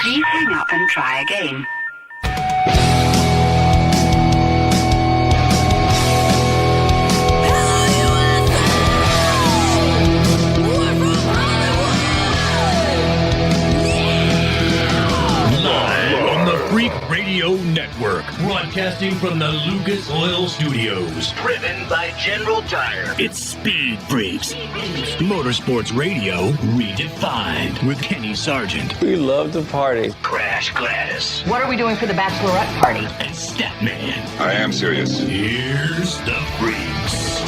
Please hang up and try again. Freak Radio Network, broadcasting from the Lucas Oil Studios. Driven by General Tire. It's Speed Freaks. Motorsports Radio redefined with Kenny Sargent. We love to party. Crash Gladys. What are we doing for the bachelorette party? And Statman. I am serious. Here's the Freaks.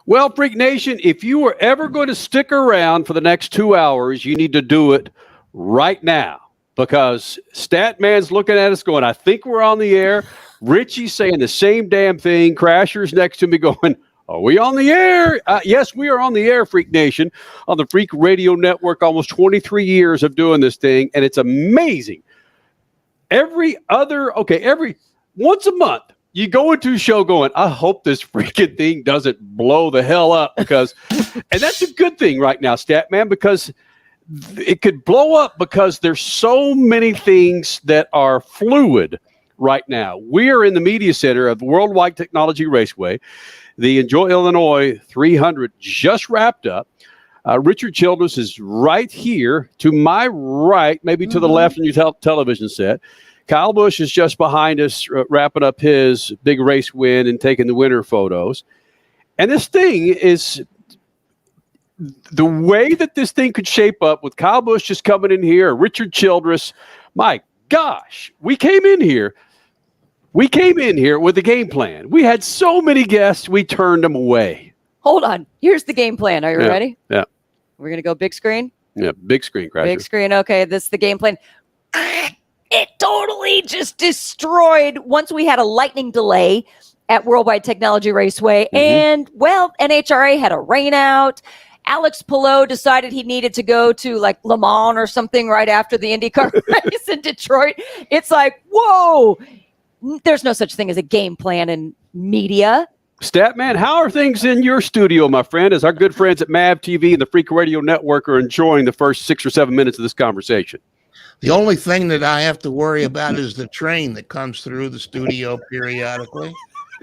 Well, Freak Nation, if you were ever going to stick around for the next 2 hours, you need to do it right now because Statman's looking at us going, I think we're on the air. Richie's saying the same damn thing. Crasher's next to me going, are we on the air? Yes, we are on the air, Freak Nation, on the Freak Radio Network. Almost 23 years of doing this thing, and it's amazing. Every once a month, you go into a show going, I hope this freaking thing doesn't blow the hell up because, and that's a good thing right now, Statman, because it could blow up because there's so many things that are fluid right now. We are in the media center of Worldwide Technology Raceway. The Enjoy Illinois 300 just wrapped up. Richard Childress is right here to my right, maybe to the left on your television set. Kyle Busch is just behind us, wrapping up his big race win and taking the winner photos. And this thing is the way that this thing could shape up with Kyle Busch just coming in here, Richard Childress. My gosh, we came in here with a game plan. We had so many guests, we turned them away. Hold on. Here's the game plan. Are you ready? Yeah. We're going to go big screen? Yeah, big screen, Crasher. Big screen. Okay, this is the game plan. It totally just destroyed once we had a lightning delay at Worldwide Technology Raceway. Mm-hmm. And, well, NHRA had a rain out. Alex Palou decided he needed to go to, like, Le Mans or something right after the IndyCar race in Detroit. It's like, whoa, there's no such thing as a game plan in media. Statman, how are things in your studio, my friend, as our good friends at MAV TV and the Freak Radio Network are enjoying the first 6 or 7 minutes of this conversation? The only thing that I have to worry about is the train that comes through the studio periodically.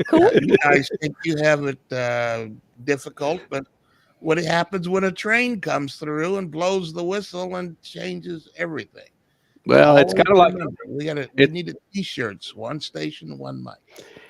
Cool. You guys think you have it difficult, but what happens when a train comes through and blows the whistle and changes everything? Well, it's kind of like we need T-shirts, one station, one mic.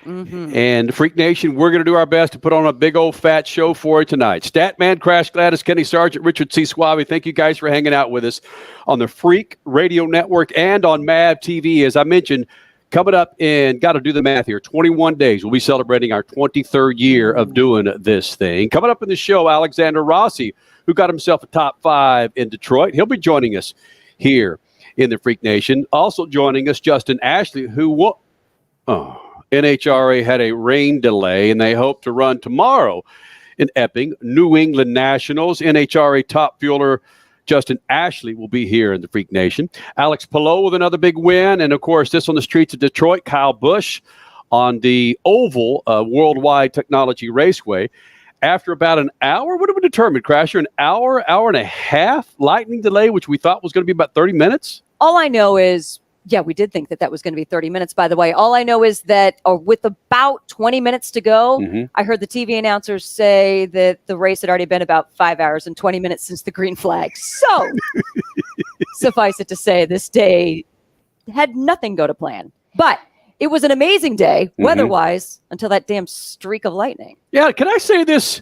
Mm-hmm. And Freak Nation, we're going to do our best to put on a big old fat show for you tonight. Statman, Crash Gladys, Kenny Sargent, Richard C. Suave, thank you guys for hanging out with us on the Freak Radio Network and on MAV TV. As I mentioned, coming up in, got to do the math here, 21 days, we'll be celebrating our 23rd year of doing this thing. Coming up in the show, Alexander Rossi, who got himself a top 5 in Detroit. He'll be joining us here in the Freak Nation. Also joining us, Justin Ashley, who NHRA had a rain delay, and they hope to run tomorrow in Epping. New England Nationals. NHRA top fueler Justin Ashley will be here in the Freak Nation. Alex Palou with another big win. And, of course, this on the streets of Detroit, Kyle Busch on the oval Worldwide Technology Raceway. After about an hour, what did we determine, Crasher? An hour and a half lightning delay, which we thought was going to be about 30 minutes? All I know is, yeah, we did think that was going to be 30 minutes, by the way. All I know is that with about 20 minutes to go, I heard the TV announcers say that the race had already been about 5 hours and 20 minutes since the green flag. So suffice it to say, this day had nothing go to plan. But it was an amazing day, weather-wise, until that damn streak of lightning. Yeah, can I say this?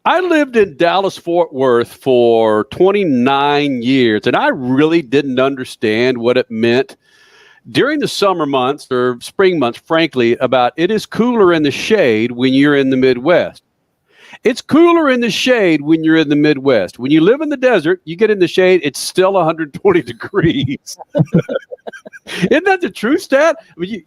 I lived in Dallas-Fort Worth for 29 years, and I really didn't understand what it meant during the summer months or spring months, frankly, about it is cooler in the shade when you're in the Midwest. It's cooler in the shade when you're in the Midwest. When you live in the desert, you get in the shade, it's still 120 degrees. Isn't that the true stat? I mean,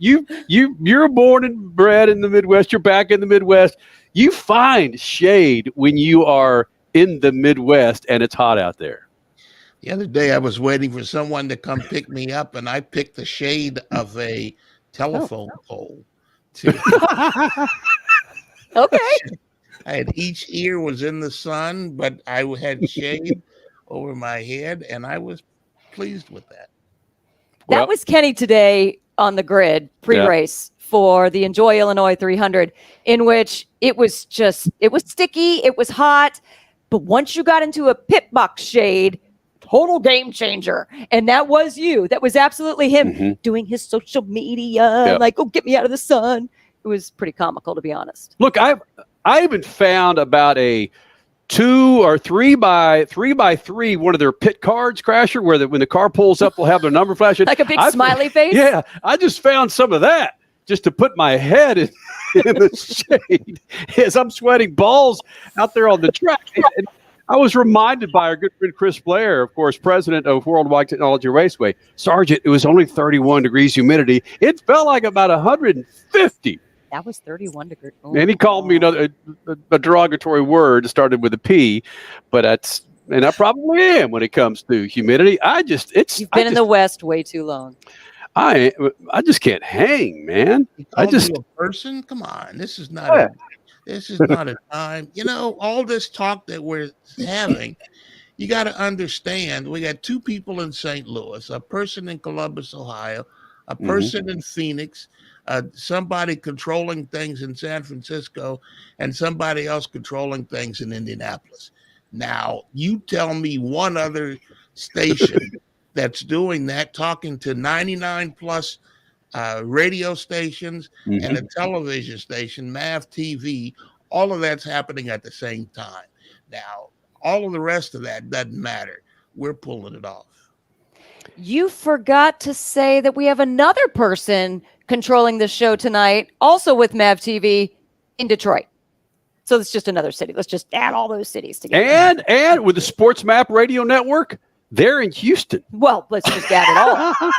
you're born and bred in the Midwest. You're back in the Midwest. You find shade when you are in the Midwest and it's hot out there. The other day, I was waiting for someone to come pick me up, and I picked the shade of a telephone pole. Okay. I had each ear was in the sun, but I had shade over my head, and I was pleased with that. That was Kenny today on the grid pre-race for the Enjoy Illinois 300, in which it was sticky, it was hot, but once you got into a pit box shade, total game changer. And that was you. That was absolutely him doing his social media, like, oh, get me out of the sun. It was pretty comical, to be honest. Look, I even found about a 2 or 3 by 3 one of their pit cards, Crasher, where when the car pulls up, we'll have their number flashing. Like a big smiley face? Yeah, I just found some of that just to put my head in the shade as I'm sweating balls out there on the track. And I was reminded by our good friend Chris Blair, of course, president of Worldwide Technology Raceway. Sergeant, it was only 31 degrees humidity. It felt like about 150. That was 31 degrees. Oh, and he called me a derogatory word. It started with a P, but and I probably am when it comes to humidity. You've been in the West way too long. I just can't hang, man. You a person? Come on, this is not a time. You know, all this talk that we're having, you got to understand. We got 2 people in St. Louis, a person in Columbus, Ohio, a person in Phoenix. Somebody controlling things in San Francisco, and somebody else controlling things in Indianapolis. Now, you tell me one other station that's doing that, talking to 99 plus radio stations and a television station, MAV TV, all of that's happening at the same time. Now, all of the rest of that doesn't matter. We're pulling it off. You forgot to say that we have another person controlling the show tonight, also with MAV TV in Detroit. So it's just another city. Let's just add all those cities together. And with the Sports Map Radio Network, they're in Houston. Well, let's just add it all.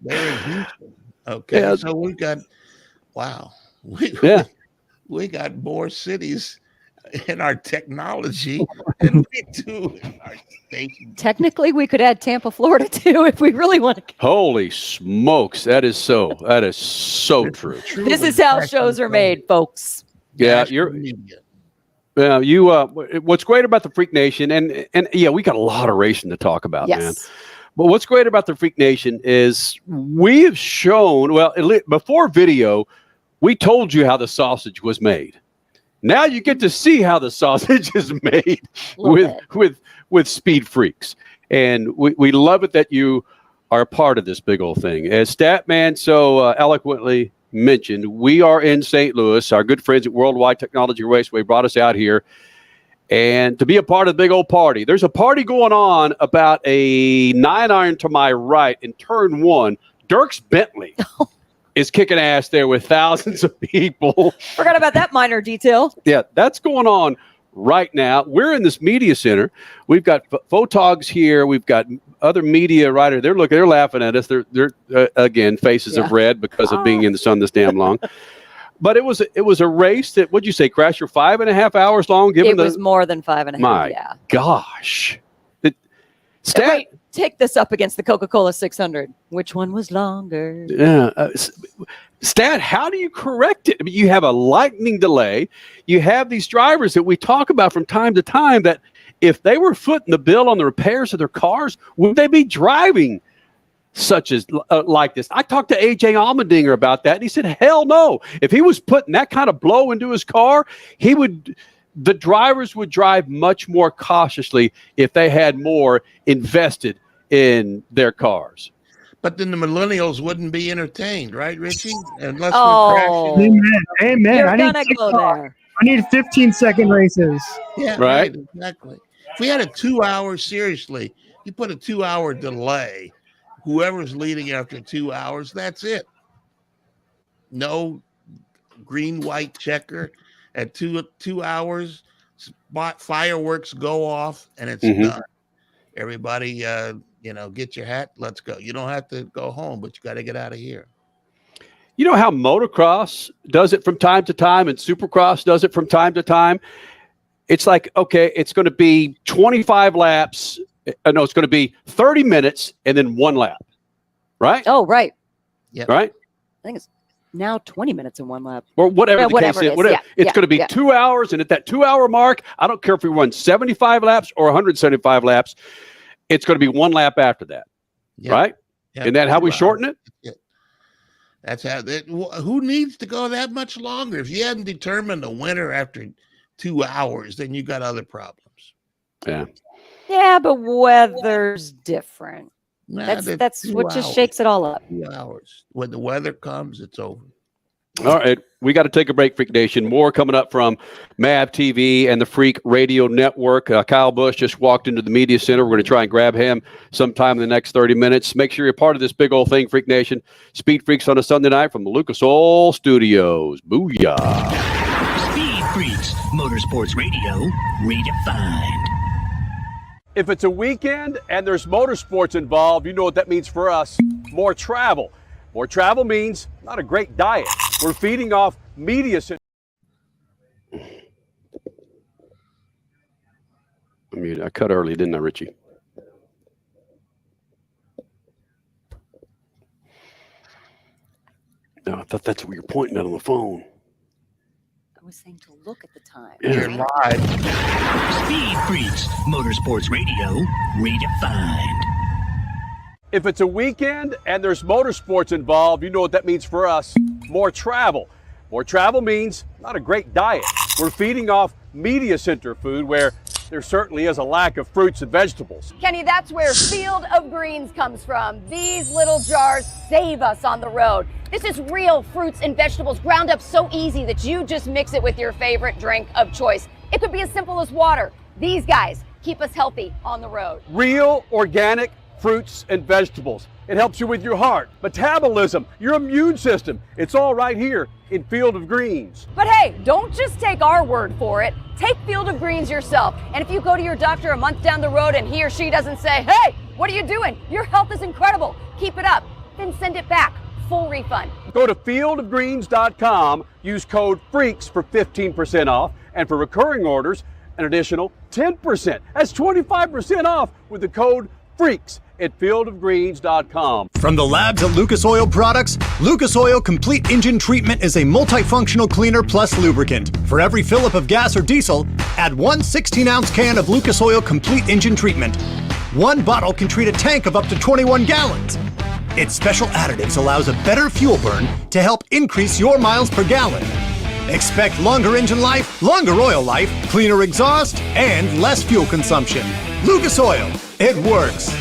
They're in Houston. Okay. Yeah. So we got, we got more cities in our technology than we do in our station. Technically, we could add Tampa, Florida, too, if we really want to. Holy smokes. That is so true. This is how shows are made, folks. Yeah, what's great about the Freak Nation, and we got a lot of racing to talk about, man. But what's great about the Freak Nation is we have shown, before video, we told you how the sausage was made. Now you get to see how the sausage is made with Speed Freaks. And we love it that you are a part of this big old thing. As Statman so eloquently mentioned, we are in St. Louis. Our good friends at Worldwide Technology Raceway brought us out here and to be a part of the big old party. There's a party going on about a 9-iron to my right in turn 1. Dirks Bentley is kicking ass there with thousands of people. Forgot about that minor detail. Yeah, that's going on right now. We're in this media center. We've got photogs here. We've got other media writers. They're laughing at us. They're again, faces of red because of being in the sun this damn long. But it was a race that, what'd you say, Crasher, 5.5 hours long? It was more than 5.5. My gosh. Wait, take this up against the Coca-Cola 600. Which one was longer? Yeah. Stat, how do you correct it? I mean, you have a lightning delay. You have these drivers that we talk about from time to time that if they were footing the bill on the repairs of their cars, would they be driving such as like this? I talked to AJ Allmendinger about that, and he said, hell no. If he was putting that kind of blow into his car, the drivers would drive much more cautiously if they had more invested in their cars. But then the millennials wouldn't be entertained, right, Richie? Unless we're crashing. Amen. You're gonna go there. I need 15-second races. Yeah, right. Exactly. If we had a 2-hour, seriously, you put a 2-hour delay, whoever's leading after 2 hours, that's it. No green-white checker. At 2 hours, fireworks go off, and it's done. Everybody, get your hat. Let's go. You don't have to go home, but you got to get out of here. You know how motocross does it from time to time and supercross does it from time to time? It's like, okay, it's going to be 25 laps. No, it's going to be 30 minutes and then 1 lap. Right? Oh, right. Yeah. Right? I think it's now 20 minutes in one lap. Or whatever the whatever case it is. is. Yeah, It's going to be yeah. 2 hours, and at that 2 hour mark, I don't care if we run 75 laps or 175 laps, it's going to be one lap after that. Yeah. Right? Yeah, Isn't that how we 2 shorten it? Yeah. That's how. Who needs to go that much longer? If you hadn't determined a winner after 2 hours, then you got other problems. Yeah. Yeah, but weather's different. Nah, That's 2 what just hours. shakes it all up. 2 hours. When the weather comes, it's over. All right. We got to take a break, Freak Nation. More coming up from MAV TV and the Freak Radio Network. Kyle Busch just walked into the media center. We're going to try and grab him sometime in the next 30 minutes. Make sure you're part of this big old thing, Freak Nation. Speed Freaks on a Sunday night from the Lucas Oil Studios. Booyah. Speed Freaks, Motorsports Radio, redefined. If it's a weekend and there's motorsports involved, you know what that means for us. More travel. More travel means not a great diet. We're feeding off media. I cut early, didn't I, Richie? No, I thought that's what you're pointing at on the phone. I was saying to look at the time. You're live. Speed Freaks, Motorsports Radio, redefined. If it's a weekend and there's motorsports involved, you know what that means for us. More travel. More travel means not a great diet. We're feeding off media center food where there certainly is a lack of fruits and vegetables. Kenny, that's where Field of Greens comes from. These little jars save us on the road. This is real fruits and vegetables ground up so easy that you just mix it with your favorite drink of choice. It could be as simple as water. These guys keep us healthy on the road. Real, organic fruits and vegetables. It helps you with your heart, metabolism, your immune system. It's all right here in Field of Greens. But hey, don't just take our word for it. Take Field of Greens yourself. And if you go to your doctor a month down the road and he or she doesn't say, hey, what are you doing? Your health is incredible. Keep it up. Then send it back. Full refund. Go to fieldofgreens.com, use code FREAKS for 15% off, and for recurring orders, an additional 10%. That's 25% off with the code FREAKS at fieldofgreens.com. From the labs at Lucas Oil Products, Lucas Oil Complete Engine Treatment is a multifunctional cleaner plus lubricant. For every fill-up of gas or diesel, add one 16-ounce can of Lucas Oil Complete Engine Treatment. One bottle can treat a tank of up to 21 gallons. Its special additives allows a better fuel burn to help increase your miles per gallon. Expect longer engine life, longer oil life, cleaner exhaust, and less fuel consumption. Lucas Oil, it works.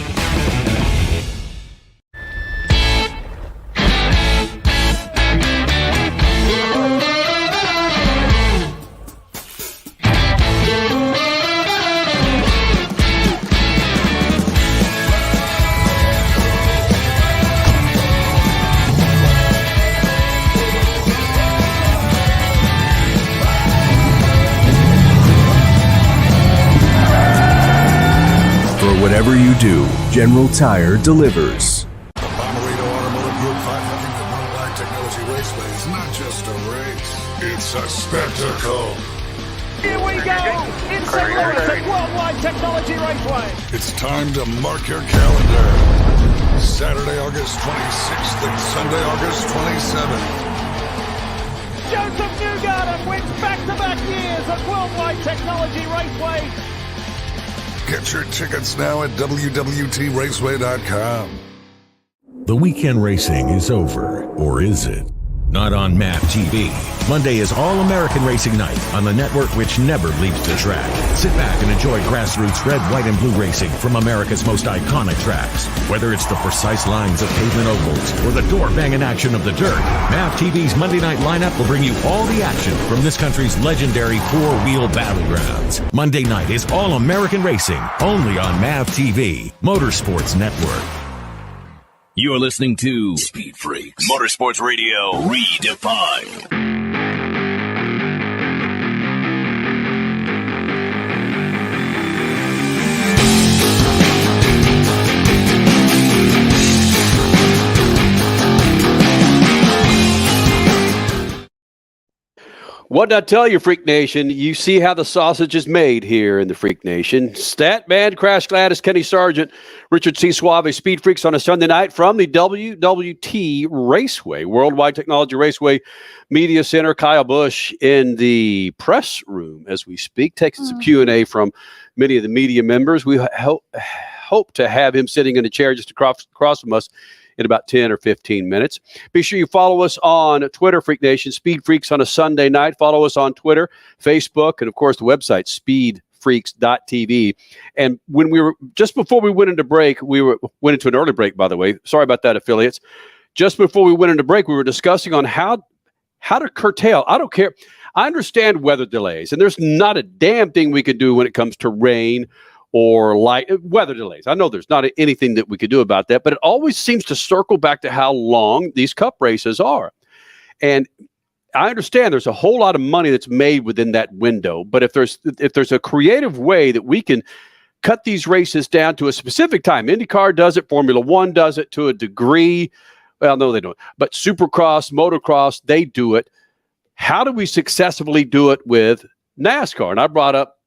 Whatever you do, General Tire delivers. The Bommarito Automotive Group 500 at Worldwide Technology Raceway is not just a race, it's a spectacle. Here we go! In St. Louis at Worldwide Technology Raceway. It's time to mark your calendar. Saturday, August 26th and Sunday, August 27th. Joseph Newgarden wins back-to-back years at Worldwide Technology Raceway. Get your tickets now at WWTRaceway.com. The weekend racing is over, or is it? Not on MAP TV. Monday is All-American Racing Night on the network which never leaves the track. Sit back and enjoy grassroots red, white, and blue racing from America's most iconic tracks. Whether it's the precise lines of pavement ovals or the door-banging action of the dirt, MAP TV's Monday night lineup will bring you all the action from this country's legendary four-wheel battlegrounds. Monday night is All-American Racing, only on MAP TV, Motorsports Network. You're listening to Speed Freaks, Motorsports Radio redefined. What did I tell you, Freak Nation? You see how the sausage is made here in the Freak Nation. Statman, Crash Gladys, Kenny Sargent, Richard C. Suave, Speed Freaks on a Sunday night from the WWT Raceway, Worldwide Technology Raceway Media Center. Kyle Busch in the press room as we speak, taking some Q&A from many of the media members. We hope to have him sitting in a chair just across from us in about 10 or 15 minutes. Be sure you follow us on Twitter, Freak Nation, Speed Freaks on a Sunday night. Follow us on Twitter, Facebook, and of course the website, speedfreaks.tv. And when we were, just before we went into break, went into an early break, by the way. Sorry about that, affiliates. Just before we went into break, we were discussing on how to curtail. I don't care. I understand weather delays, and there's not a damn thing we can do when it comes to rain or light weather delays. I know there's not anything that we could do about that, but it always seems to circle back to how long these cup races are. And I understand there's a whole lot of money that's made within that window, but if there's a creative way that we can cut these races down to a specific time, IndyCar does it, Formula One does it to a degree. Well, no, they don't. But Supercross, motocross, they do it. How do we successfully do it with NASCAR? And I brought up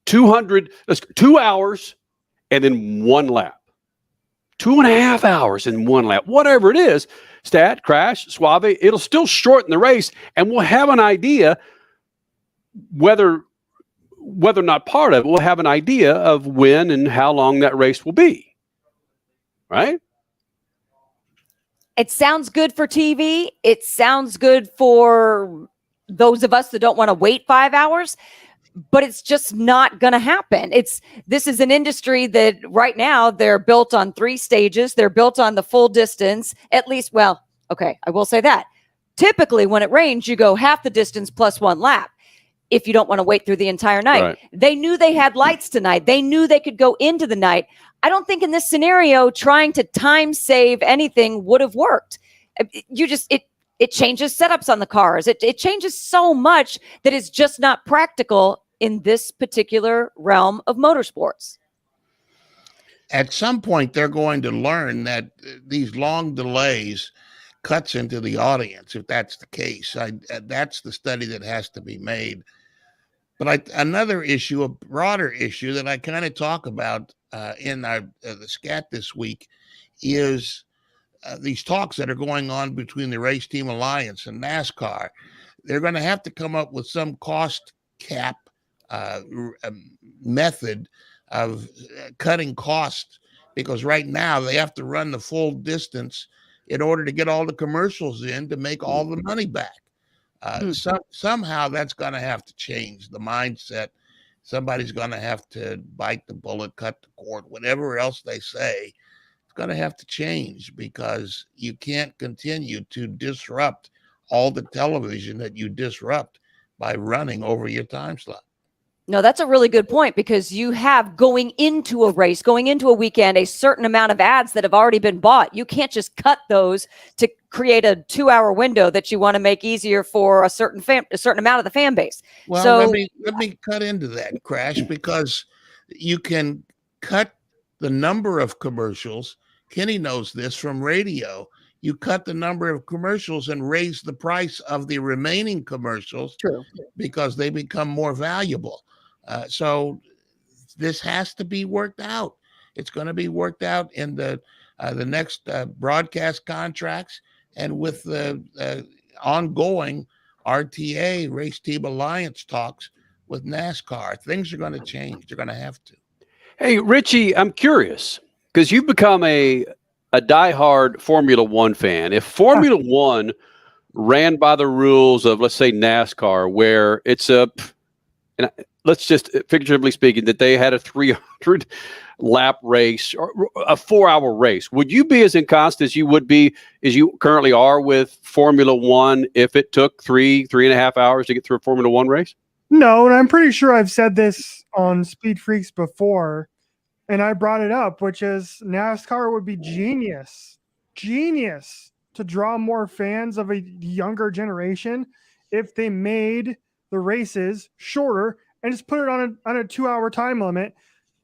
2 hours and then one lap. 2.5 hours and one lap. Whatever it is, Stat, Crash, Suave, it'll still shorten the race, and we'll have an idea whether not part of it, we'll have an idea of when and how long that race will be. Right? It sounds good for TV. It sounds good for those of us that don't want to wait 5 hours. But it's just not going to happen. This is an industry that right now they're built on 3 stages. They're built on the full distance, at least. Well, okay, I will say that. Typically, when it rains, you go half the distance plus 1 lap if you don't want to wait through the entire night. Right. They knew they had lights tonight. They knew they could go into the night. I don't think in this scenario, trying to time save anything would have worked. It changes setups on the cars. It changes so much that it's just not practical in this particular realm of motorsports. At some point, they're going to learn that these long delays cuts into the audience, if that's the case. That's the study that has to be made. But another issue, a broader issue that I kind of talk about in the SCAT this week is these talks that are going on between the Race Team Alliance and NASCAR. They're going to have to come up with some cost cap method of cutting costs, because right now they have to run the full distance in order to get all the commercials in to make all the money back. Somehow that's going to have to change the mindset. Somebody's going to have to bite the bullet, cut the cord, whatever else they say. It's going to have to change, because you can't continue to disrupt all the television that you disrupt by running over your time slot. No, that's a really good point, because you have going into a race, going into a weekend, a certain amount of ads that have already been bought. You can't just cut those to create a 2-hour window that you want to make easier for a certain amount of the fan base. Well, so let me cut into that, Crash, because you can cut the number of commercials. Kenny knows this from radio. You cut the number of commercials and raise the price of the remaining commercials. True. Because they become more valuable. So this has to be worked out. It's going to be worked out in the next broadcast contracts, and with the ongoing RTA, Race Team Alliance talks with NASCAR. Things are going to change. They're going to have to. Hey, Richie, I'm curious, because you've become a diehard Formula One fan. If Formula One ran by the rules of, let's say, NASCAR, where it's let's just figuratively speaking, that they had a 300 lap race or a 4-hour race, would you be as inconstant as you currently are with Formula One if it took 3.5 hours to get through a Formula One race? No, and I'm pretty sure I've said this on Speed Freaks before, and I brought it up, which is NASCAR would be genius to draw more fans of a younger generation if they made the races shorter and just put it on a 2-hour time limit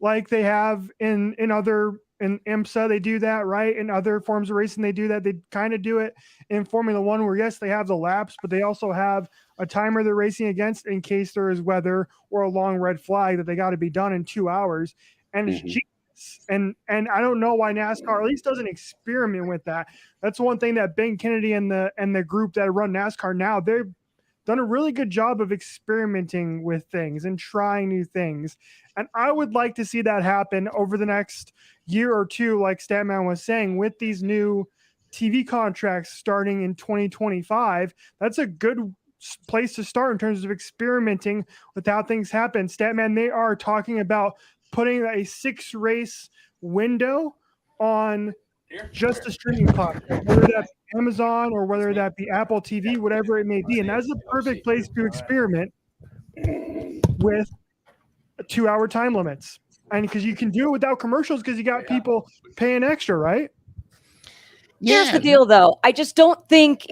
like they have in other in IMSA, they do that, right? In other forms of racing, they do that. They kind of do it in Formula One, where yes, they have the laps, but they also have a timer they're racing against in case there is weather or a long red flag that they got to be done in 2 hours. And it's genius. And I don't know why NASCAR at least doesn't experiment with that. That's one thing that Ben Kennedy and the group that run NASCAR now, they've done a really good job of experimenting with things and trying new things. And I would like to see that happen over the next year or two, like Statman was saying, with these new TV contracts starting in 2025. That's a good place to start in terms of experimenting with how things happen. Statman, they are talking about putting a 6-race window on just a streaming platform, whether that be Amazon or whether that be Apple TV, whatever it may be. And that's a perfect place to experiment with 2-hour time limits. And because you can do it without commercials because you got people paying extra, right? Here's the deal, though. I just don't think,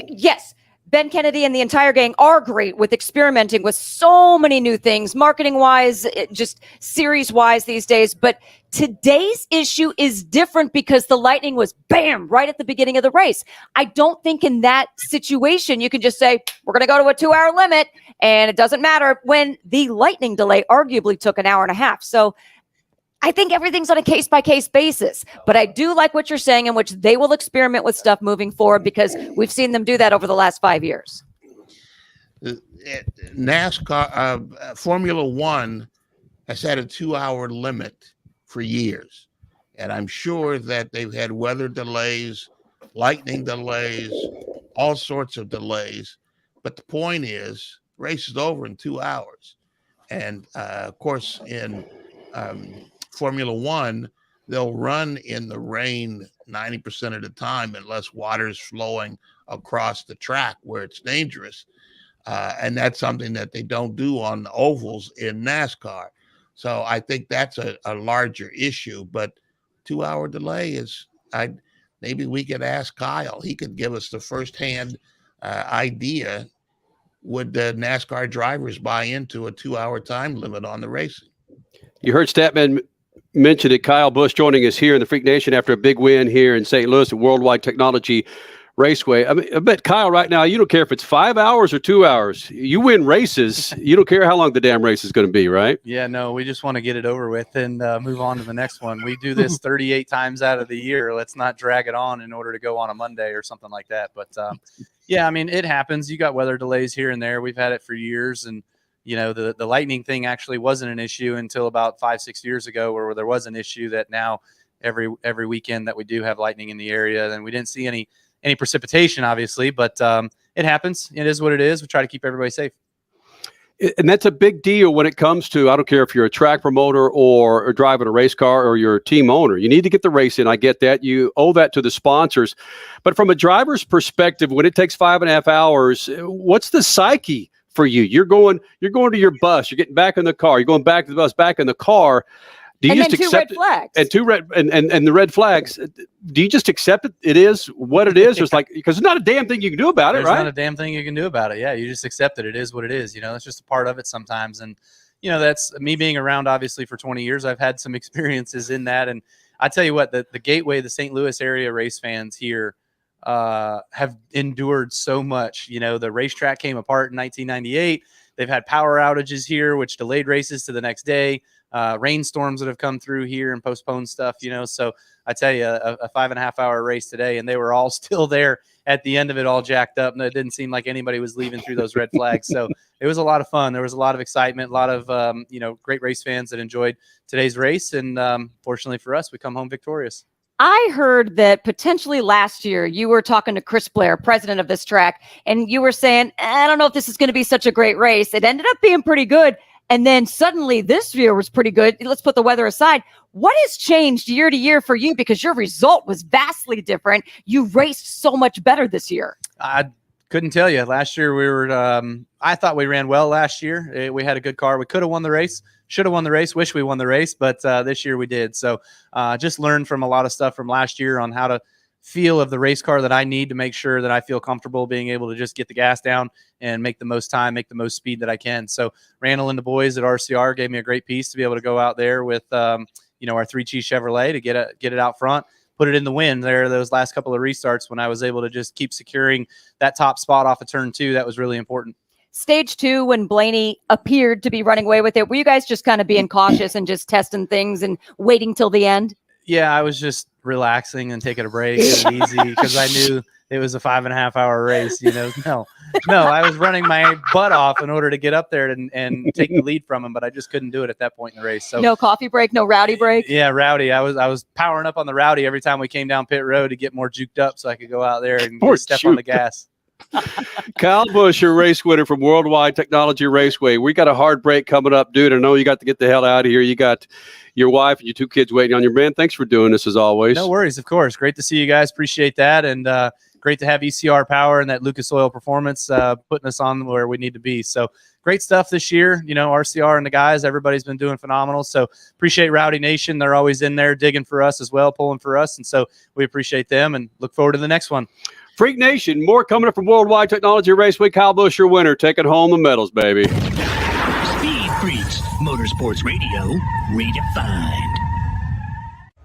yes, Ben Kennedy and the entire gang are great with experimenting with so many new things, marketing-wise, just series-wise these days. But today's issue is different because the lightning was bam right at the beginning of the race. I don't think in that situation you can just say, we're going to go to a 2-hour limit, and it doesn't matter, when the lightning delay arguably took an hour and a half. So I think everything's on a case-by-case basis, but I do like what you're saying, in which they will experiment with stuff moving forward because we've seen them do that over the last 5 years. NASCAR, Formula One has had a 2-hour limit for years, and I'm sure that they've had weather delays, lightning delays, all sorts of delays. But the point is, race is over in 2 hours, and of course in Formula One, they'll run in the rain 90% of the time unless water's flowing across the track where it's dangerous. And that's something that they don't do on the ovals in NASCAR. So I think that's a larger issue. But 2-hour delay is, maybe we could ask Kyle. He could give us the firsthand idea. Would the NASCAR drivers buy into a 2-hour time limit on the racing? You heard Statman mention it. Kyle Busch joining us here in the Freak Nation after a big win here in St. Louis at Worldwide Technology Raceway. I mean, I bet Kyle right now, you don't care if it's 5 hours or 2 hours. You win races. You don't care how long the damn race is going to be, right? Yeah, no, we just want to get it over with and move on to the next one. We do this 38 times out of the year. Let's not drag it on in order to go on a Monday or something like that. But yeah, I mean, it happens. You got weather delays here and there. We've had it for years. And you know, the lightning thing actually wasn't an issue until about 5-6 years ago, where there was an issue that now every weekend that we do have lightning in the area, and we didn't see any precipitation, obviously, but it happens. It is what it is. We try to keep everybody safe. And that's a big deal when it comes to, I don't care if you're a track promoter or driving a race car or you're a team owner. You need to get the race in. I get that. You owe that to the sponsors. But from a driver's perspective, when it takes 5.5 hours, what's the psyche for you? You're going to your bus. You're getting back in the car. You're going back to the bus, back in the car. Do you and just then accept two red flags. And two red and the red flags? Do you just accept it? It is what it is. It's like, because there's not a damn thing you can do about There's it, right? not a damn thing you can do about it. Yeah, you just accept it. It is what it is. You know, it's just a part of it sometimes. And you know, that's me being around obviously for 20 years. I've had some experiences in that. And I tell you what, the Gateway, the St. Louis area race fans here have endured so much. You know, the racetrack came apart in 1998. They've had power outages here, which delayed races to the next day. Rainstorms that have come through here and postponed stuff, you know. So I tell you, a 5.5 hour race today, and they were all still there at the end of it, all jacked up. And it didn't seem like anybody was leaving through those red flags. So it was a lot of fun. There was a lot of excitement, a lot of, you know, great race fans that enjoyed today's race. And fortunately for us, we come home victorious. I heard that potentially last year you were talking to Chris Blair, president of this track, and you were saying, I don't know if this is going to be such a great race. It ended up being pretty good. And then suddenly this year was pretty good. Let's put the weather aside. What has changed year to year for you? Because your result was vastly different. You raced so much better this year. I couldn't tell you. Last year we were, I thought we ran well last year. We had a good car. We could have won the race. Should have won the race. Wish we won the race, but this year we did. So just learned from a lot of stuff from last year on how to feel of the race car that I need to make sure that I feel comfortable being able to just get the gas down and make the most time, make the most speed that I can. So Randall and the boys at RCR gave me a great piece to be able to go out there with, our 3-Cheese Chevrolet to get it out front, put it in the wind there. Those last couple of restarts when I was able to just keep securing that top spot off of turn 2, that was really important. Stage 2, when Blaney appeared to be running away with it, were you guys just kind of being cautious and just testing things and waiting till the end? Yeah, I was just relaxing and taking a break and easy because I knew it was a 5.5-hour race. No, I was running my butt off in order to get up there and take the lead from him, but I just couldn't do it at that point in the race. So no coffee break, no rowdy break. Yeah, rowdy. I was powering up on the rowdy every time we came down pit road to get more juked up so I could go out there and step on the gas. Kyle Busch, your race winner from Worldwide Technology Raceway. We got a hard break coming up, dude. I know you got to get the hell out of here. You got your wife and your 2 kids waiting on you, man. Thanks for doing this as always. No worries, of course. Great to see you guys. Appreciate that. And great to have ECR Power and that Lucas Oil Performance putting us on where we need to be. So great stuff this year. RCR and the guys, everybody's been doing phenomenal. So appreciate Rowdy Nation. They're always in there digging for us as well, pulling for us. And so we appreciate them and look forward to the next one. Freak Nation, more coming up from Worldwide Technology Raceway. Kyle Busch, your winner, taking home the medals, baby. Speed Freaks, Motorsports Radio, redefined.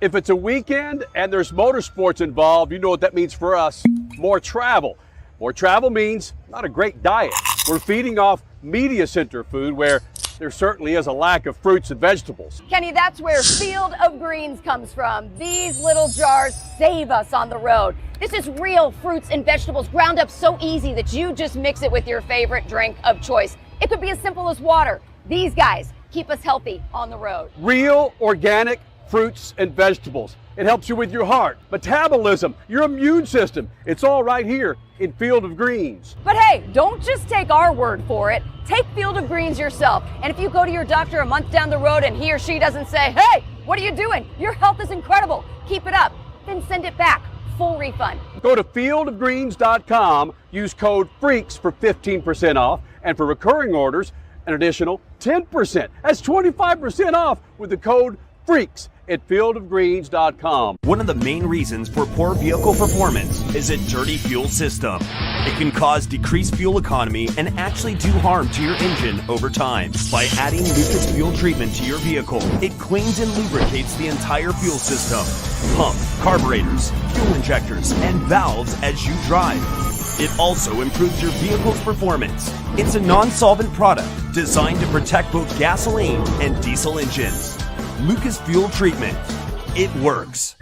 If it's a weekend and there's motorsports involved, you know what that means for us. More travel. More travel means not a great diet. We're feeding off media center food where there certainly is a lack of fruits and vegetables. Kenny, that's where Field of Greens comes from. These little jars save us on the road. This is real fruits and vegetables ground up so easy that you just mix it with your favorite drink of choice. It could be as simple as water. These guys keep us healthy on the road. Real, organic fruits and vegetables. It helps you with your heart, metabolism, your immune system. It's all right here in Field of Greens. But hey, don't just take our word for it. Take Field of Greens yourself. And if you go to your doctor a month down the road and he or she doesn't say, hey, what are you doing? Your health is incredible. Keep it up. Then send it back. Full refund. Go to fieldofgreens.com, use code FREAKS for 15% off, and for recurring orders, an additional 10%. That's 25% off with the code FREAKS at fieldofgreens.com. One of the main reasons for poor vehicle performance is a dirty fuel system. It can cause decreased fuel economy and actually do harm to your engine over time. By adding Lucas Fuel Treatment to your vehicle, it cleans and lubricates the entire fuel system. Pump, carburetors, fuel injectors, and valves as you drive. It also improves your vehicle's performance. It's a non-solvent product designed to protect both gasoline and diesel engines. Lucas Fuel Treatment. It works.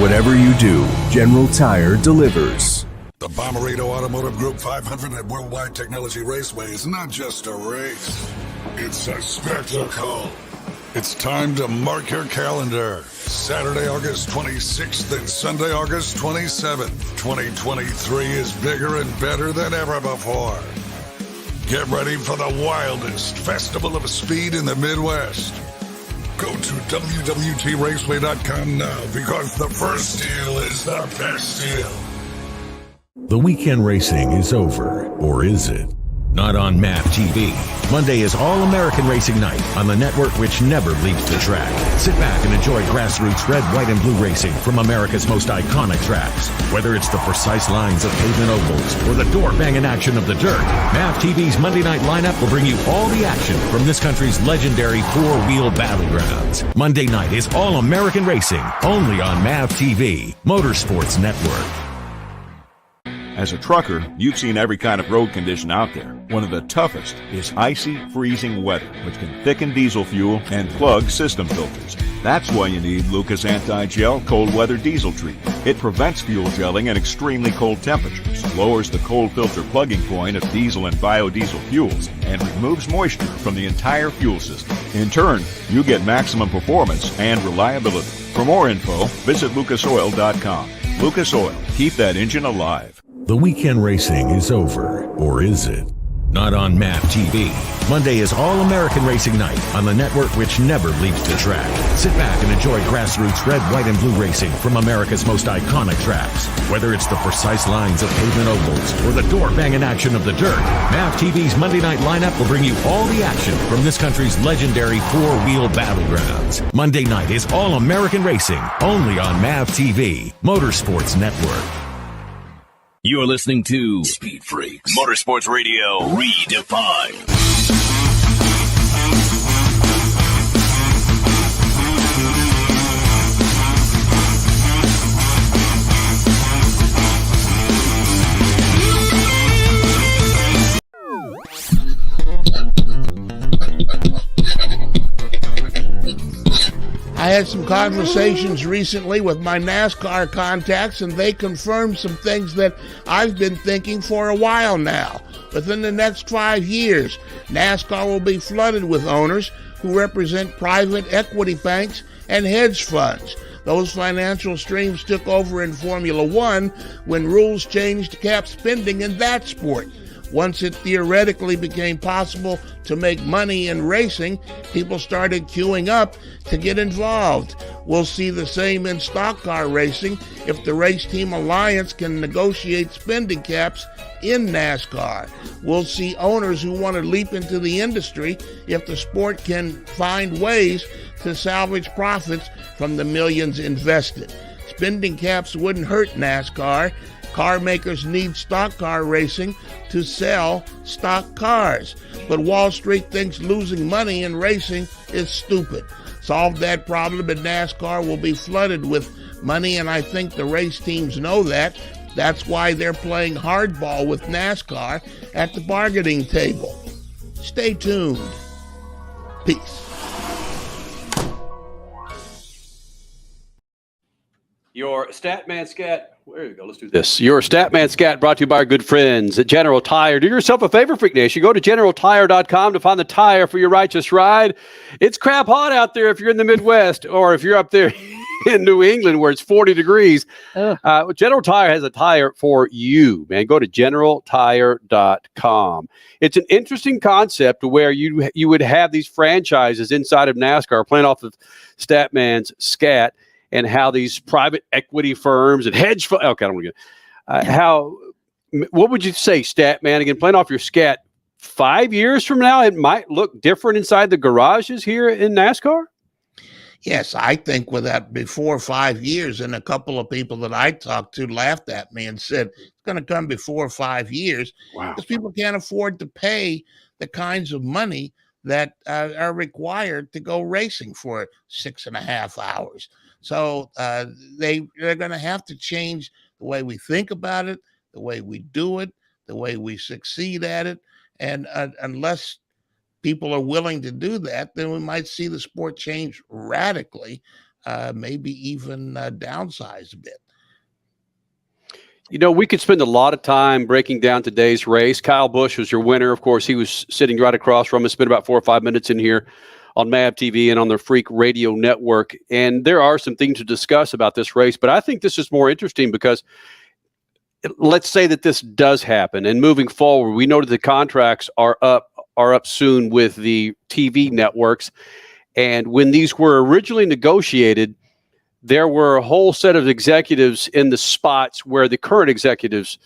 Whatever you do, General Tire delivers. The Bommarito Automotive Group 500 at Worldwide Technology Raceway is not just a race, it's a spectacle. It's time to mark your calendar. Saturday, August 26th and Sunday, August 27th. 2023 is bigger and better than ever before. Get ready for the wildest festival of speed in the Midwest. Go to WWTRaceway.com now because the first deal is the best deal. The weekend racing is over, or is it? Not on MAP TV. Monday is All-American Racing Night on the network which never leaves the track. Sit back and enjoy grassroots red, white, and blue racing from America's most iconic tracks. Whether it's the precise lines of pavement ovals or the door-banging action of the dirt, MAP TV's Monday night lineup will bring you all the action from this country's legendary four-wheel battlegrounds. Monday night is All-American Racing, only on MAP TV, Motorsports Network. As a trucker, you've seen every kind of road condition out there. One of the toughest is icy, freezing weather, which can thicken diesel fuel and plug system filters. That's why you need Lucas Anti-Gel Cold Weather Diesel Treatment. It prevents fuel gelling at extremely cold temperatures, lowers the cold filter plugging point of diesel and biodiesel fuels, and removes moisture from the entire fuel system. In turn, you get maximum performance and reliability. For more info, visit lucasoil.com. Lucas Oil, keep that engine alive. The weekend racing is over, or is it? not on MAP TV. Monday is All-American Racing Night on the network which never leaves the track. Sit back and enjoy grassroots red, white, and blue racing from America's most iconic tracks. Whether it's the precise lines of pavement ovals or the door-banging action of the dirt, MAP TV's Monday night lineup will bring you all the action from this country's legendary four-wheel battlegrounds. Monday night is All-American Racing, only on MAP TV, Motorsports Network. You're listening to Speed Freaks Motorsports Radio Redefined. I had some conversations recently with my NASCAR contacts, and they confirmed some things that I've been thinking for a while now. Within the next 5 years, NASCAR will be flooded with owners who represent private equity banks and hedge funds. Those financial streams took over in Formula One when rules changed to cap spending in that sport. Once it theoretically became possible to make money in racing, people started queuing up to get involved. We'll see the same in stock car racing if the Race Team Alliance can negotiate spending caps in NASCAR. We'll see owners who want to leap into the industry if the sport can find ways to salvage profits from the millions invested. Spending caps wouldn't hurt NASCAR. Car makers need stock car racing to sell stock cars. But Wall Street thinks losing money in racing is stupid. Solve that problem and NASCAR will be flooded with money, and I think the race teams know that. That's why they're playing hardball with NASCAR at the bargaining table. Stay tuned. Peace. Your Statman Scat. There you go. Let's do this. Your Statman Scat brought to you by our good friends at General Tire. Do yourself a favor, Freak Nation. Go to GeneralTire.com to find the tire for your righteous ride. It's crap hot out there if you're in the Midwest, or if you're up there in New England where it's 40 degrees. General Tire has a tire for you, man. Go to GeneralTire.com. It's an interesting concept where you would have these franchises inside of NASCAR playing off of Statman's Scat, and how these private equity firms and hedge funds, okay, I don't want to get, what would you say, Statman, again, playing off your Scat, 5 years from now, it might look different inside the garages here in NASCAR? Yes, I think with that before 5 years, and a couple of people that I talked to laughed at me and said, it's going to come before 5 years. Wow. Because people can't afford to pay the kinds of money that are required to go racing for 6.5 hours. So they're going to have to change the way we think about it, the way we do it, the way we succeed at it. And unless people are willing to do that, then we might see the sport change radically, maybe even downsize a bit. You know, we could spend a lot of time breaking down today's race. Kyle Busch was your winner. Of course, he was sitting right across from us. Spent about 4 or 5 minutes in here on MAV TV and on the Freak Radio Network. And there are some things to discuss about this race, but I think this is more interesting because let's say that this does happen, and moving forward, we know that the contracts are up soon with the TV networks. And when these were originally negotiated, there were a whole set of executives in the spots where the current executives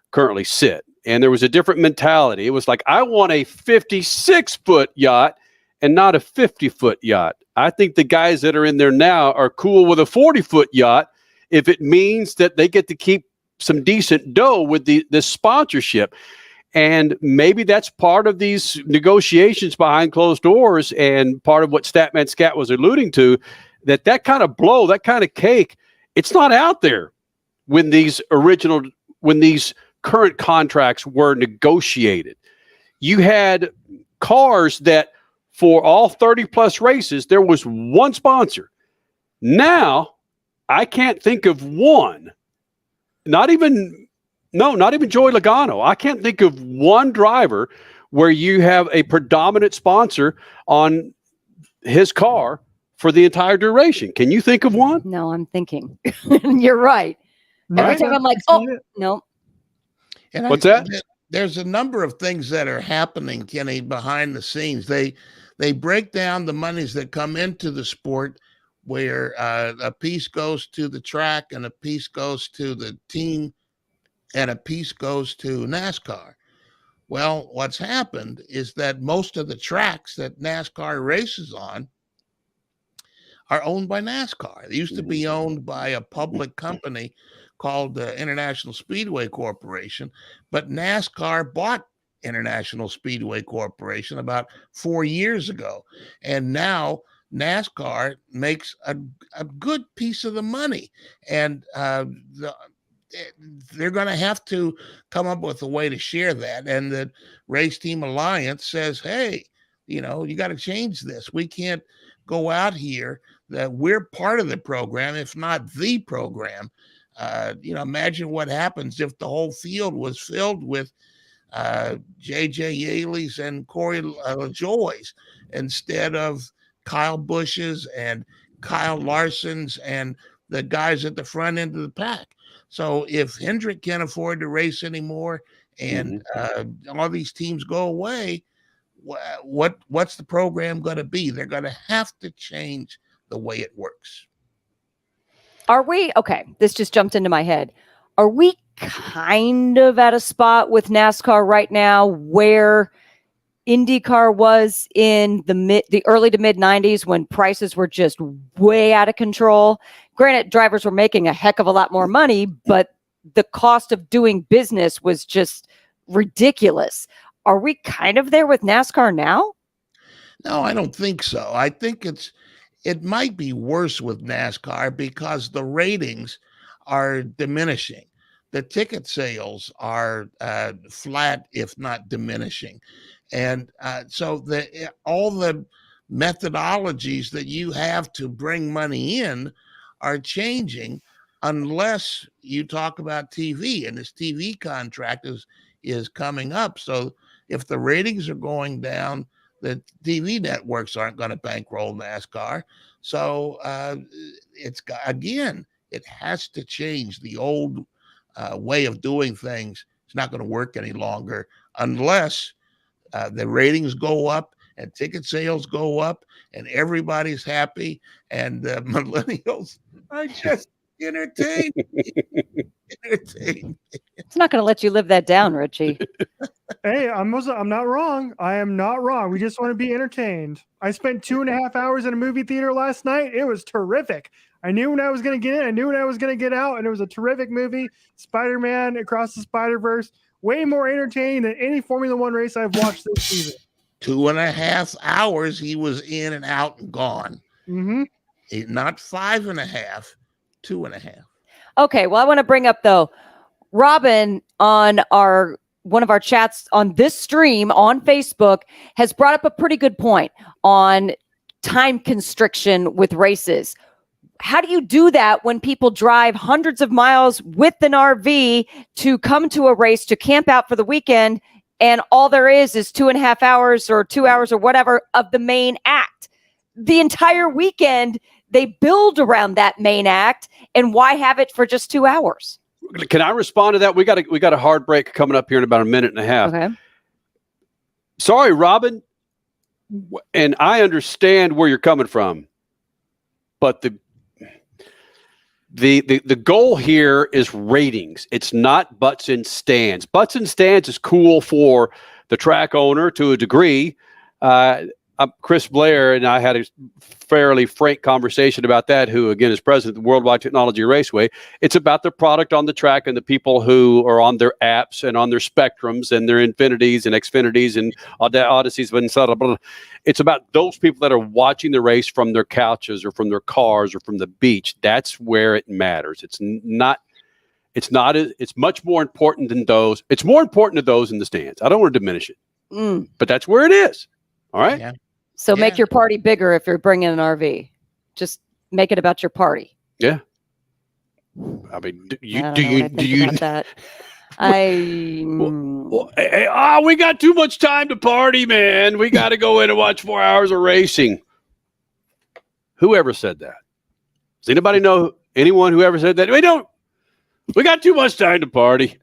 currently sit. And there was a different mentality. It was like, I want a 56-foot yacht and not a 50-foot yacht. I think the guys that are in there now are cool with a 40-foot yacht if it means that they get to keep some decent dough with this sponsorship. And maybe that's part of these negotiations behind closed doors, and part of what Statman Scat was alluding to, that kind of blow, that kind of cake, it's not out there when these current contracts were negotiated. You had cars that for all 30 plus races, there was one sponsor. Now, I can't think of one, not even Joey Logano. I can't think of one driver where you have a predominant sponsor on his car for the entire duration. Can you think of one? No, I'm thinking. You're right. Every time I'm like, oh, no. And what's that? there's a number of things that are happening, Kenny, behind the scenes. They break down the monies that come into the sport, where a piece goes to the track and a piece goes to the team and a piece goes to NASCAR. Well, what's happened is that most of the tracks that NASCAR races on are owned by NASCAR. They used to be owned by a public company called the International Speedway Corporation, but NASCAR bought International Speedway Corporation about 4 years ago. And now NASCAR makes a good piece of the money. And they're going to have to come up with a way to share that. And the Race Team Alliance says, hey, you got to change this. We can't go out here that we're part of the program, if not the program. Imagine what happens if the whole field was filled with J.J. Yaley's and Corey LaJoy's instead of Kyle Busch's and Kyle Larson's and the guys at the front end of the pack. So if Hendrick can't afford to race anymore and all these teams go away, what's the program going to be? They're going to have to change the way it works. Are we, okay, this just jumped into my head. Are we kind of at a spot with NASCAR right now where IndyCar was in the early to mid 90s when prices were just way out of control? Granted, drivers were making a heck of a lot more money, but the cost of doing business was just ridiculous. Are we kind of there with NASCAR now? No, I don't think so. I think it might be worse with NASCAR because the ratings are diminishing. The ticket sales are flat, if not diminishing. And so all the methodologies that you have to bring money in are changing unless you talk about TV. And this TV contract is coming up. So if the ratings are going down, the TV networks aren't going to bankroll NASCAR. So it has to change. The old way of doing things is not going to work any longer unless the ratings go up and ticket sales go up and everybody's happy and the millennials are just entertained. It's not going to let you live that down, Richie. Hey, I'm not wrong. I am not wrong. We just want to be entertained. I spent 2.5 hours in a movie theater last night. It was terrific. I knew when I was going to get in. I knew when I was going to get out. And it was a terrific movie. Spider-Man Across the Spider-Verse. Way more entertaining than any Formula One race I've watched this season. 2.5 hours he was in and out and gone. Mm-hmm. Not 5.5, 2.5. Okay, well, I want to bring up, though, Robin on one of our chats on this stream on Facebook has brought up a pretty good point on time constriction with races. How do you do that when people drive hundreds of miles with an RV to come to a race, to camp out for the weekend, and all there is 2.5 hours or 2 hours or whatever of the main act? The entire weekend, they build around that main act, and why have it for just 2 hours? Can I respond to that? We got a hard break coming up here in about a minute and a half. Okay. Sorry, Robin, and I understand where you're coming from, but the goal here is ratings. It's not butts in stands. Butts in stands is cool for the track owner to a degree. Chris Blair and I had a fairly frank conversation about that, who, again, is president of the Worldwide Technology Raceway. It's about the product on the track and the people who are on their apps and on their Spectrums and their Infinities and Xfinities and Odysseys. It's about those people that are watching the race from their couches or from their cars or from the beach. That's where it matters. It's much more important than those. It's more important to those in the stands. I don't want to diminish it, but that's where it is. All right. Yeah. So make your party bigger if you're bringing an RV. Just make it about your party. Yeah. I mean, do you about that? We got too much time to party, man. We got to go in and watch 4 hours of racing. Whoever said that? Does anybody know anyone who ever said that? We got too much time to party.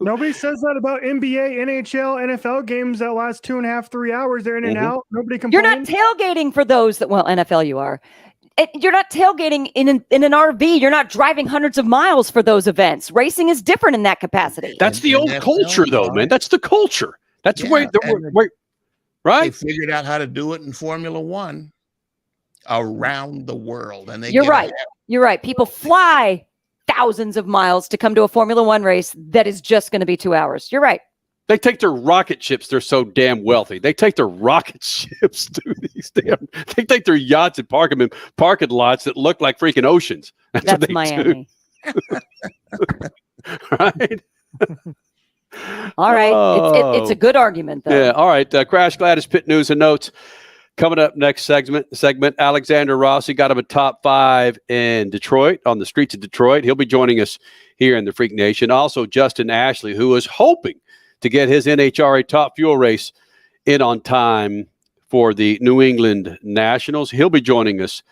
Nobody says that about NBA, NHL, NFL games that last 2.5, 3 hours. They're in and out. Nobody complains. You're not tailgating for those that, well, NFL you are. You're not tailgating in an RV. You're not driving hundreds of miles for those events. Racing is different in that capacity. That's the old culture, though, man. That's the culture. That's right. They figured out how to do it in Formula One around the world, and You're right. You're right. People fly thousands of miles to come to a Formula One race that is just going to be 2 hours. You're right. They take their rocket ships. They're so damn wealthy. They take their rocket ships to these damn. They take their yachts and park them in parking lots that look like freaking oceans. That's what they Miami. do. Right. All right. It's a good argument, though. Yeah. All right. Crash Gladys Pit News and Notes. Coming up next segment, Alexander Rossi got him a top 5 in Detroit, on the streets of Detroit. He'll be joining us here in the Freak Nation. Also, Justin Ashley, who is hoping to get his NHRA Top Fuel race in on time for the New England Nationals. He'll be joining us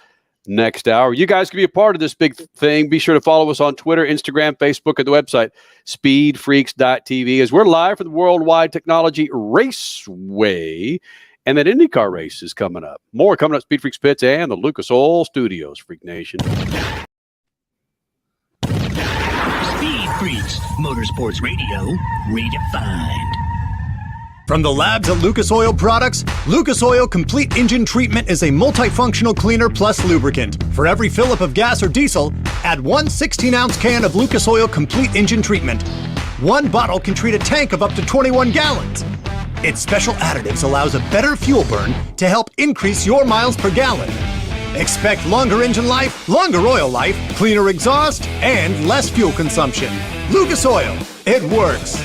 next hour. You guys can be a part of this big thing. Be sure to follow us on Twitter, Instagram, Facebook, and the website, speedfreaks.tv, as we're live for the Worldwide Technology Raceway. And that IndyCar race is coming up. More coming up, Speed Freaks Pits and the Lucas Oil Studios, Freak Nation. Speed Freaks, Motorsports Radio, redefined. From the labs at Lucas Oil Products, Lucas Oil Complete Engine Treatment is a multifunctional cleaner plus lubricant. For every fill-up of gas or diesel, add one 16-ounce can of Lucas Oil Complete Engine Treatment. One bottle can treat a tank of up to 21 gallons. Its special additives allows a better fuel burn to help increase your miles per gallon. Expect longer engine life, longer oil life, cleaner exhaust, and less fuel consumption. Lucas Oil, it works.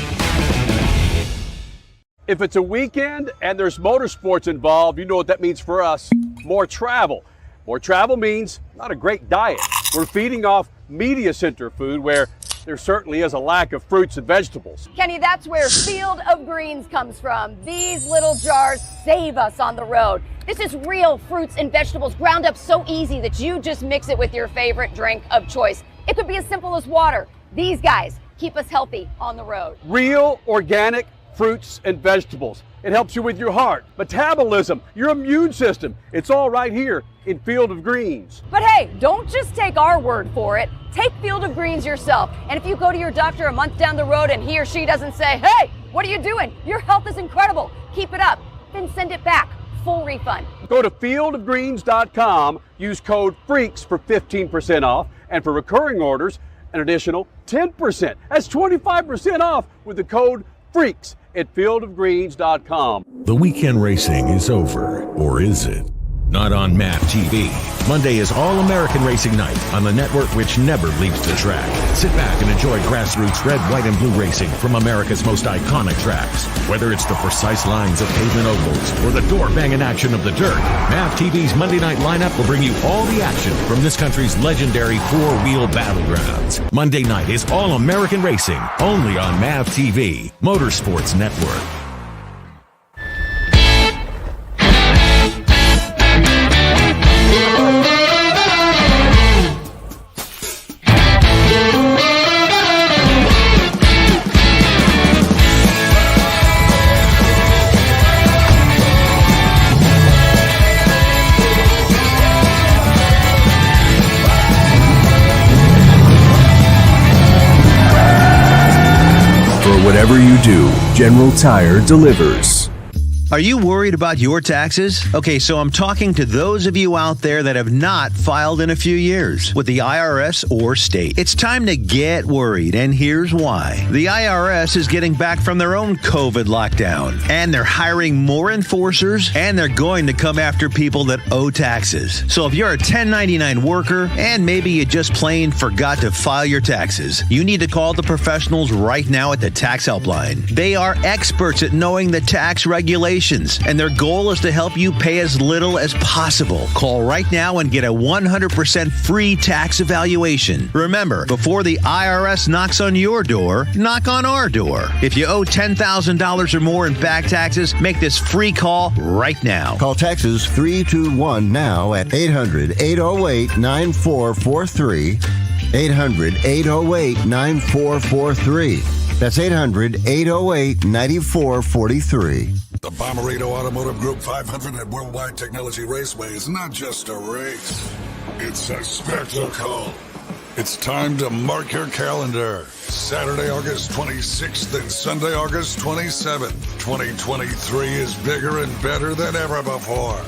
If it's a weekend and there's motorsports involved, you know what that means for us. More travel. More travel means not a great diet. We're feeding off media center food where there certainly is a lack of fruits and vegetables. Kenny, that's where Field of Greens comes from. These little jars save us on the road. This is real fruits and vegetables ground up so easy that you just mix it with your favorite drink of choice. It could be as simple as water. These guys keep us healthy on the road. Real, organic fruits and vegetables. It helps you with your heart, metabolism, your immune system. It's all right here in Field of Greens. But hey, don't just take our word for it. Take Field of Greens yourself. And if you go to your doctor a month down the road and he or she doesn't say, hey, what are you doing? Your health is incredible. Keep it up. Then send it back. Full refund. Go to fieldofgreens.com. Use code FREAKS for 15% off. And for recurring orders, an additional 10%. That's 25% off with the code FREAKS at fieldofgreens.com. The weekend racing is over, or is it? Not on MAP TV. Monday is All-American Racing Night on the network which never leaves the track. Sit back and enjoy grassroots red, white, and blue racing from America's most iconic tracks. Whether it's the precise lines of pavement ovals or the door-banging action of the dirt, MAP TV's Monday night lineup will bring you all the action from this country's legendary four-wheel battlegrounds. Monday night is All-American Racing, only on MAP TV, Motorsports Network. Whatever you do, General Tire delivers. Are you worried about your taxes? Okay, so I'm talking to those of you out there that have not filed in a few years with the IRS or state. It's time to get worried, and here's why. The IRS is getting back from their own COVID lockdown, and they're hiring more enforcers, and they're going to come after people that owe taxes. So if you're a 1099 worker, and maybe you just plain forgot to file your taxes, you need to call the professionals right now at the Tax Helpline. They are experts at knowing the tax regulations, and their goal is to help you pay as little as possible. Call right now and get a 100% free tax evaluation. Remember, before the IRS knocks on your door, knock on our door. If you owe $10,000 or more in back taxes, make this free call right now. Call Texas 321 now at 800-808-9443. 800-808-9443. That's 800-808-9443. The Bommarito Automotive Group 500 at Worldwide Technology Raceway is not just a race. It's a spectacle. It's time to mark your calendar. Saturday, August 26th and Sunday, August 27th. 2023 is bigger and better than ever before.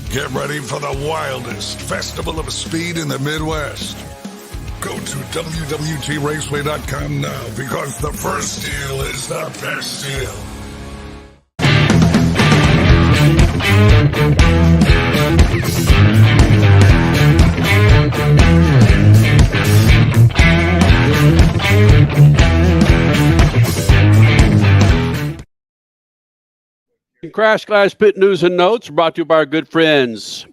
Get ready for the wildest festival of speed in the Midwest. Go to WWTRaceway.com now because the first deal is the best deal. Crash Glass Pit News and Notes brought to you by our good friends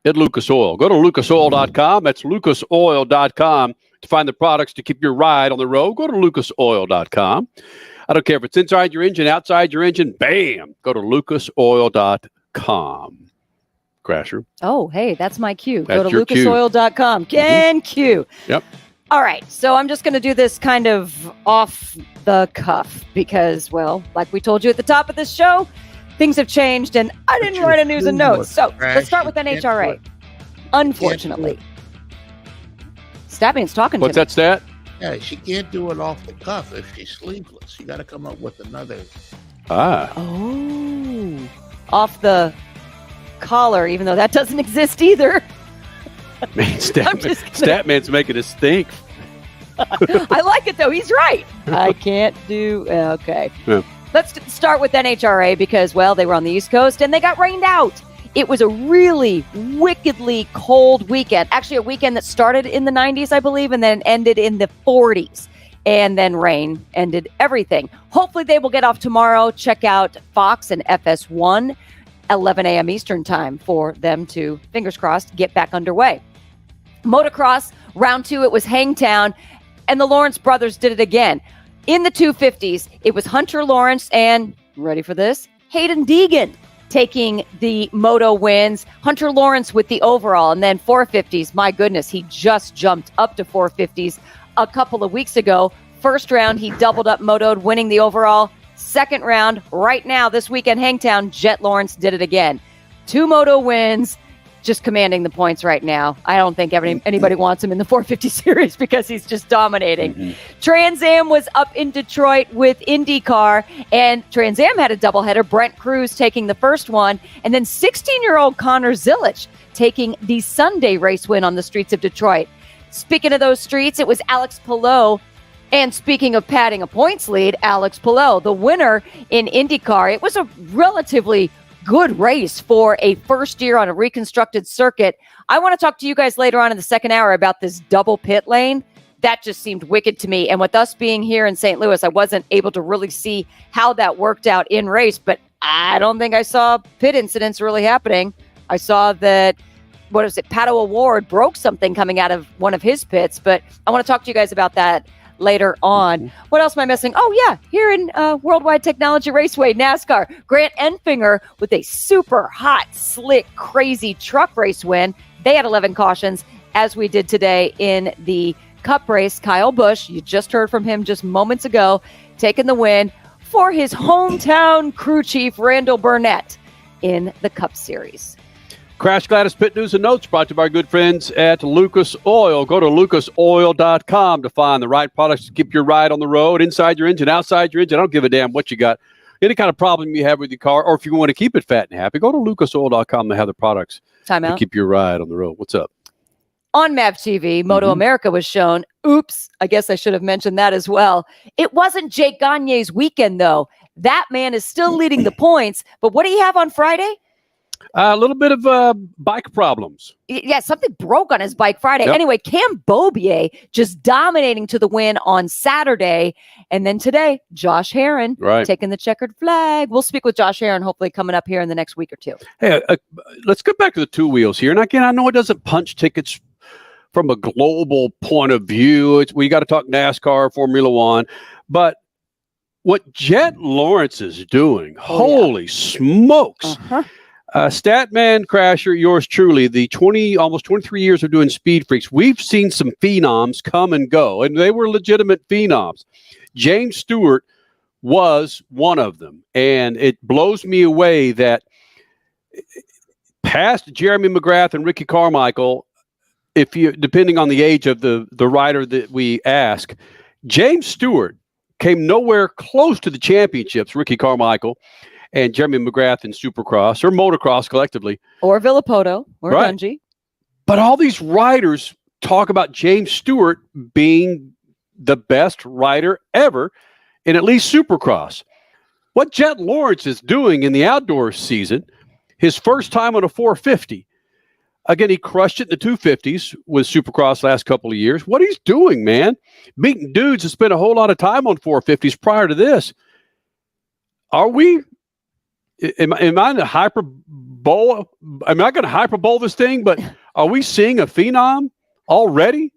at Lucas Oil. Go to lucasoil.com. That's lucasoil.com to find the products to keep your ride on the road. Go to lucasoil.com. I don't care if it's inside your engine, outside your engine, bam, go to lucasoil.com. Crasher. Oh, hey, that's my cue. That's Go to your cue. lucasoil.com. Q. Yep. All right, so I'm just going to do this kind of off the cuff because, well, like we told you at the top of this show, things have changed, and I didn't write a news and notes. So let's start with NHRA. Unfortunately, Statman's talking to me. What's that stat? Yeah, she can't do it off the cuff if she's sleeveless. You got to come up with another. Oh, off the collar, even though that doesn't exist either. Man, Statman's making us think. I like it, though. He's right. I can't do... Okay. Yeah. Let's start with NHRA because, well, they were on the East Coast and they got rained out. It was a really wickedly cold weekend. Actually, a weekend that started in the 90s, I believe, and then ended in the 40s. And then rain ended everything. Hopefully they will get off tomorrow. Check out Fox and FS1, 11 a.m. Eastern time for them to, fingers crossed, get back underway. Motocross, round 2, it was Hangtown, and the Lawrence brothers did it again. In the 250s, it was Hunter Lawrence and, ready for this, Hayden Deegan taking the moto wins. Hunter Lawrence with the overall, and then 450s. My goodness, he just jumped up to 450s a couple of weeks ago. First round, he doubled up motoed, winning the overall. Second round, right now, this weekend, Hangtown, Jet Lawrence did it again. 2 moto wins, just commanding the points right now. I don't think anybody wants him in the 450 series because he's just dominating. Mm-hmm. Trans Am was up in Detroit with IndyCar, and Trans Am had a doubleheader. Brent Cruz taking the first one, and then 16-year-old Connor Zilich taking the Sunday race win on the streets of Detroit. Speaking of those streets, it was Alex Palou. And speaking of padding a points lead, Alex Palou, the winner in IndyCar. It was a relatively good race for a first year on a reconstructed circuit. I want to talk to you guys later on in the second hour about this double pit lane. That just seemed wicked to me. And with us being here in St. Louis, I wasn't able to really see how that worked out in race, but I don't think I saw pit incidents really happening. I saw that, Pato O'Ward broke something coming out of one of his pits, but I want to talk to you guys about that later on. What else am I missing? Oh, yeah, here in Worldwide Technology Raceway, NASCAR, Grant Enfinger with a super hot, slick, crazy truck race win. They had 11 cautions, as we did today in the Cup race. Kyle Busch, you just heard from him just moments ago, taking the win for his hometown crew chief, Randall Burnett, in the Cup Series. Crash Gladys Pit News and Notes brought to you by our good friends at Lucas Oil. Go to lucasoil.com to find the right products to keep your ride on the road, inside your engine, outside your engine. I don't give a damn what you got. Any kind of problem you have with your car, or if you want to keep it fat and happy, go to lucasoil.com to have the products to keep your ride on the road. What's up? On MAV TV, Moto America was shown. Oops, I guess I should have mentioned that as well. It wasn't Jake Gagne's weekend, though. That man is still leading the points. But what do you have on Friday? A little bit of bike problems. Yeah, something broke on his bike Friday. Yep. Anyway, Cam Beaubier just dominating to the win on Saturday. And then today, Josh Herron taking the checkered flag. We'll speak with Josh Herron hopefully coming up here in the next week or two. Hey, let's get back to the two wheels here. And again, I know it doesn't punch tickets from a global point of view. We got to talk NASCAR, Formula One. But what Jet Lawrence is doing, holy smokes. Statman Crasher, yours truly, the almost 23 years of doing Speed Freaks, we've seen some phenoms come and go, and they were legitimate phenoms. James Stewart was one of them. And it blows me away that past Jeremy McGrath and Ricky Carmichael, depending on the age of the rider that we ask, James Stewart came nowhere close to the championships, Ricky Carmichael and Jeremy McGrath in Supercross or motocross collectively. Or Villapoto or Dungey. But all these riders talk about James Stewart being the best rider ever in at least Supercross. What Jet Lawrence is doing in the outdoor season, his first time on a 450. Again, he crushed it in the 250s with Supercross last couple of years. What he's doing, man, beating dudes that spent a whole lot of time on 450s prior to this. Are we? Am I in a hyperbole? I'm not going to hyperbole this thing, but are we seeing a phenom already?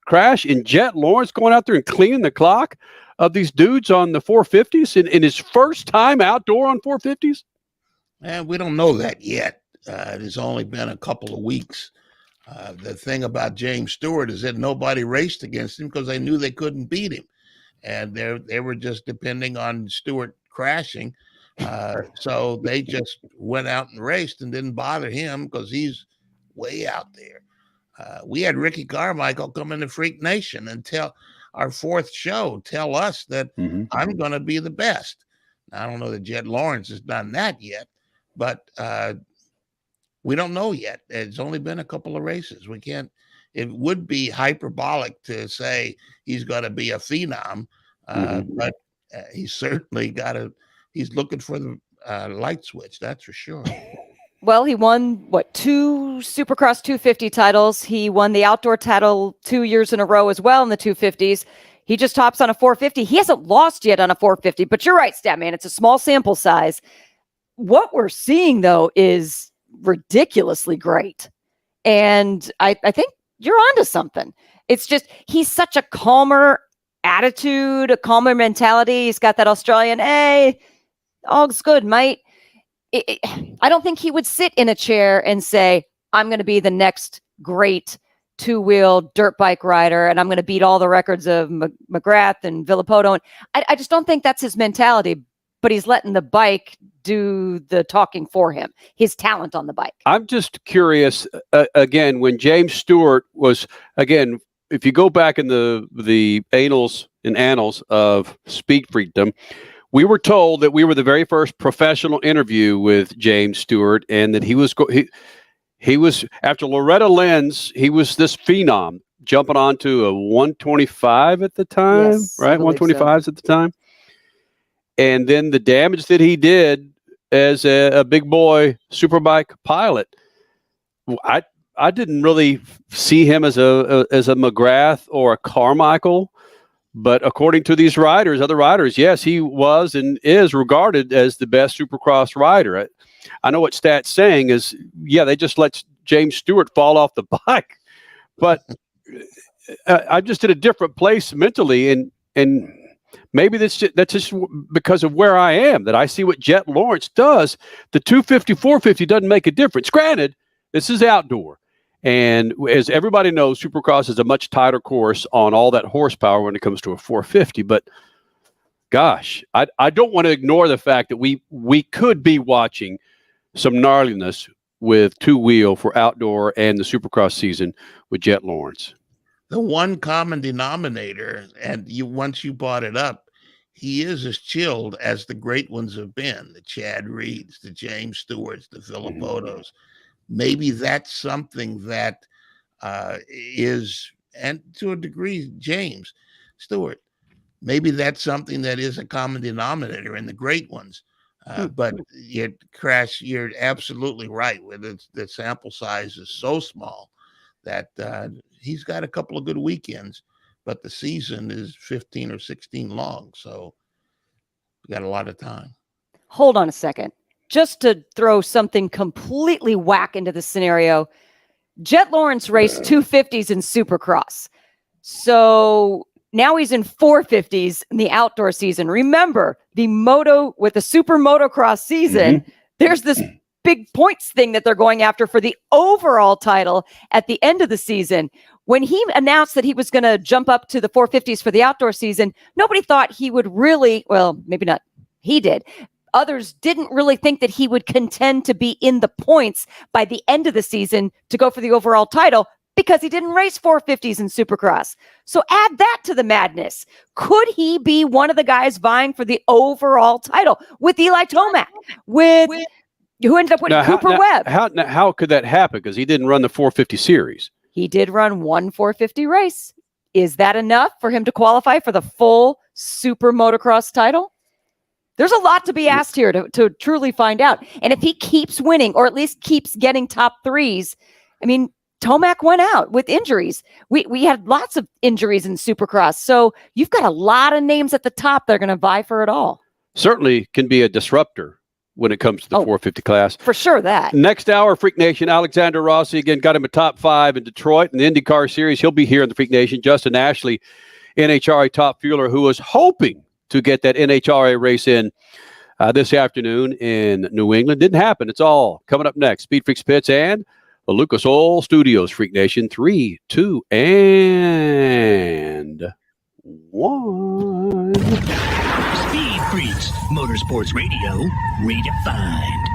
Crash, and Jet Lawrence going out there and cleaning the clock of these dudes on the 450s in his first time outdoor on 450s? And we don't know that yet. It has only been a couple of weeks. The thing about James Stewart is that nobody raced against him because they knew they couldn't beat him. And they were just depending on Stewart crashing. So they just went out and raced and didn't bother him because he's way out there. We had Ricky Carmichael come into Freak Nation and tell us that I'm going to be the best. Now, I don't know that Jet Lawrence has done that yet, but we don't know yet. It's only been a couple of races. It would be hyperbolic to say he's going to be a phenom, but he's certainly he's looking for the light switch, that's for sure. Well, he won, 2 Supercross 250 titles. He won the outdoor title 2 years in a row as well in the 250s. He just hops on a 450. He hasn't lost yet on a 450, but you're right, Statman. It's a small sample size. What we're seeing, though, is ridiculously great. And I think you're onto something. It's just he's such a calmer attitude, a calmer mentality. He's got that Australian, hey, all's good, mate. I don't think he would sit in a chair and say, I'm going to be the next great two-wheel dirt bike rider, and I'm going to beat all the records of McGrath and Villapoto. And I just don't think that's his mentality, but he's letting the bike do the talking for him, his talent on the bike. I'm just curious, again, when James Stewart was, again, if you go back in the annals of Speed Freakdom, we were told that we were the very first professional interview with James Stewart, and that he was after Loretta Lynn's, he was this phenom jumping onto a 125 at the time, Yes, right? 125s at the time. And then the damage that he did as a big boy superbike pilot, I didn't really see him as a McGrath or a Carmichael. But according to these other riders, yes, he was and is regarded as the best Supercross rider. I know what Stat's saying is, yeah, they just let James Stewart fall off the bike. But I'm just in a different place mentally, and maybe that's just because of where I am, that I see what Jet Lawrence does. The 250, 450 doesn't make a difference. Granted, this is outdoor. And as everybody knows, Supercross is a much tighter course on all that horsepower when it comes to a 450. But gosh, I don't want to ignore the fact that we could be watching some gnarliness with two-wheel for outdoor and the Supercross season with Jet Lawrence. The one common denominator, and once you brought it up, he is as chilled as the great ones have been, the Chad Reeds, the James Stewarts, the Villapotos. Maybe that's something that is, and to a degree, James Stewart, maybe that's something that is a common denominator in the great ones. But Crash, you're absolutely right. With the sample size is so small that he's got a couple of good weekends, but the season is 15 or 16 long. So we got a lot of time. Hold on a second. Just to throw something completely whack into the scenario, Jet Lawrence raced 250s in Supercross. So now he's in 450s in the outdoor season. Remember, with the Super Motocross season, there's this big points thing that they're going after for the overall title at the end of the season. when he announced that he was going to jump up to the 450s for the outdoor season, nobody thought he would really, well, maybe not he did. Others didn't really think that he would contend to be in the points by the end of the season to go for the overall title because he didn't race 450s in Supercross. So add that to the madness. Could he be one of the guys vying for the overall title with Eli Tomac, with who ended up with Cooper Webb? How could that happen? Because he didn't run the 450 series. He did run one 450 race. Is that enough for him to qualify for the full Super Motocross title? There's a lot to be asked here to truly find out. And if he keeps winning, or at least keeps getting top threes, I mean, Tomac went out with injuries. We had lots of injuries in Supercross. So you've got a lot of names at the top that are going to vie for it all. Certainly can be a disruptor when it comes to the 450 class. For sure that. Next hour, Freak Nation, Alexander Rossi, again, got him a top 5 in Detroit in the IndyCar series. He'll be here in the Freak Nation. Justin Ashley, NHRA top fueler, who was hoping to get that NHRA race in this afternoon in New England. Didn't happen. It's all coming up next. Speed Freaks Pits and the Lucas Oil Studios. Freak Nation, 3, 2, and 1. Speed Freaks, Motorsports Radio, redefined.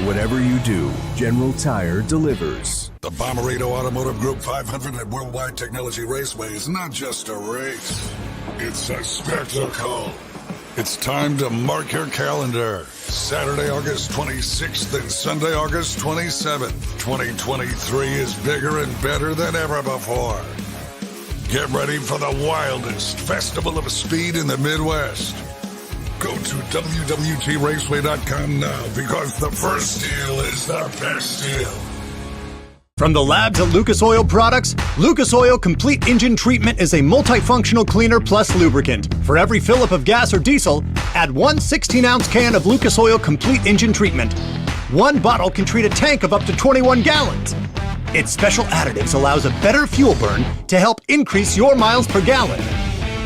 Whatever you do, General Tire delivers. The Bommarito Automotive Group 500 at Worldwide Technology Raceway is not just a race. It's a spectacle. It's time to mark your calendar. Saturday, August 26th and Sunday, August 27th. 2023 is bigger and better than ever before. Get ready for the wildest festival of speed in the Midwest. Go to WWTRaceway.com now because the first deal is the best deal. From the labs at Lucas Oil Products, Lucas Oil Complete Engine Treatment is a multifunctional cleaner plus lubricant. For every fill-up of gas or diesel, add one 16-ounce can of Lucas Oil Complete Engine Treatment. One bottle can treat a tank of up to 21 gallons. Its special additives allows a better fuel burn to help increase your miles per gallon.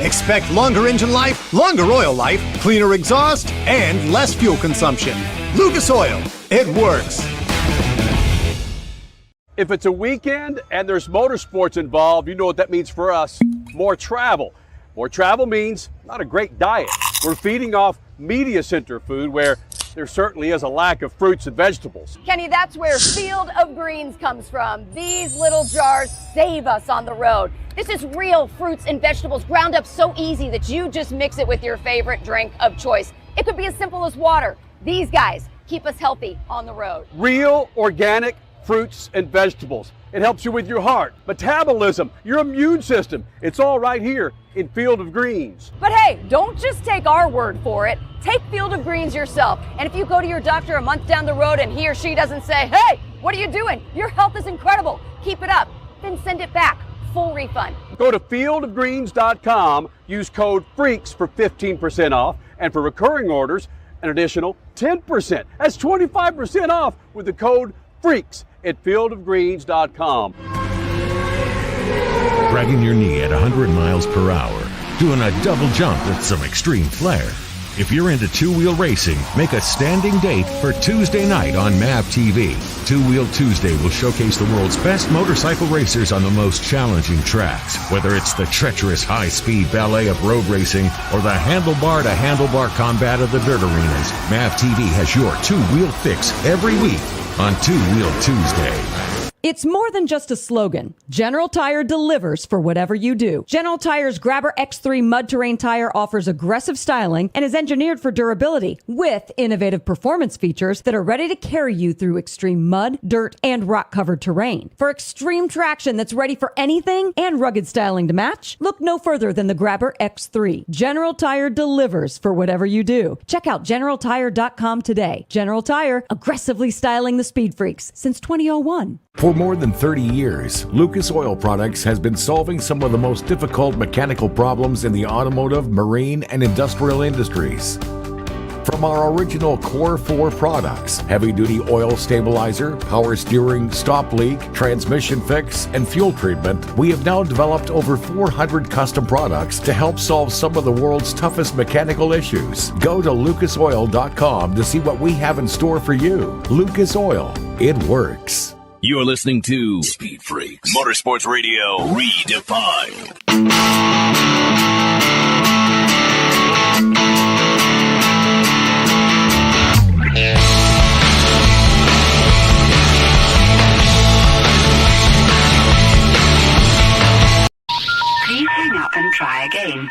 Expect longer engine life, longer oil life, cleaner exhaust, and less fuel consumption. Lucas Oil, it works. If it's a weekend and there's motorsports involved, you know what that means for us. More travel. More travel means not a great diet. We're feeding off media center food where there certainly is a lack of fruits and vegetables. Kenny, that's where Field of Greens comes from. These little jars save us on the road. This is real fruits and vegetables ground up so easy that you just mix it with your favorite drink of choice. It could be as simple as water. These guys keep us healthy on the road. Real organic fruits and vegetables. It helps you with your heart, metabolism, your immune system. It's all right here in Field of Greens. But hey, don't just take our word for it. Take Field of Greens yourself. And if you go to your doctor a month down the road and he or she doesn't say, hey, what are you doing? Your health is incredible. Keep it up. Then send it back. Full refund. Go to fieldofgreens.com, use code FREAKS for 15% off, and for recurring orders, an additional 10%. That's 25% off with the code FREAKS at fieldofgreens.com. Dragging your knee at 100 miles per hour, doing a double jump with some extreme flair. If you're into two-wheel racing, make a standing date for Tuesday night on MAV TV. Two Wheel Tuesday will showcase the world's best motorcycle racers on the most challenging tracks. Whether it's the treacherous high-speed ballet of road racing or the handlebar-to-handlebar combat of the dirt arenas, MAV TV has your two-wheel fix every week on Two Wheel Tuesday. It's more than just a slogan. General Tire delivers for whatever you do. General Tire's Grabber X3 Mud Terrain tire offers aggressive styling and is engineered for durability with innovative performance features that are ready to carry you through extreme mud, dirt, and rock-covered terrain. For extreme traction that's ready for anything and rugged styling to match, look no further than the Grabber X3. General Tire delivers for whatever you do. Check out GeneralTire.com today. General Tire, aggressively styling the speed freaks since 2001. For more than 30 years, Lucas Oil Products has been solving some of the most difficult mechanical problems in the automotive, marine, and industrial industries. From our original Core 4 products, heavy-duty oil stabilizer, power steering, stop leak, transmission fix, and fuel treatment, we have now developed over 400 custom products to help solve some of the world's toughest mechanical issues. Go to lucasoil.com to see what we have in store for you. Lucas Oil, it works. You're listening to Speed Freaks Motorsports Radio Redefined. Please hang up and try again.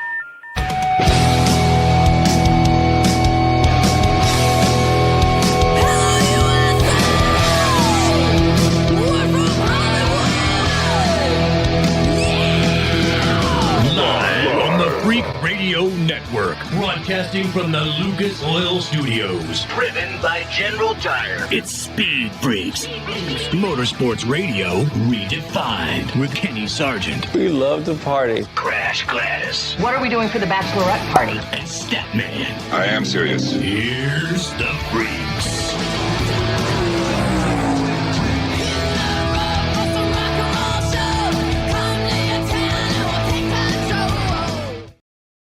Freak Radio Network, broadcasting from the Lucas Oil Studios. Driven by General Tire. It's Speed Freaks, Motorsports Radio Redefined with Kenny Sargent. We love to party. Crash Gladys. What are we doing for the bachelorette party? And Statman. I am serious. Here's the Freaks.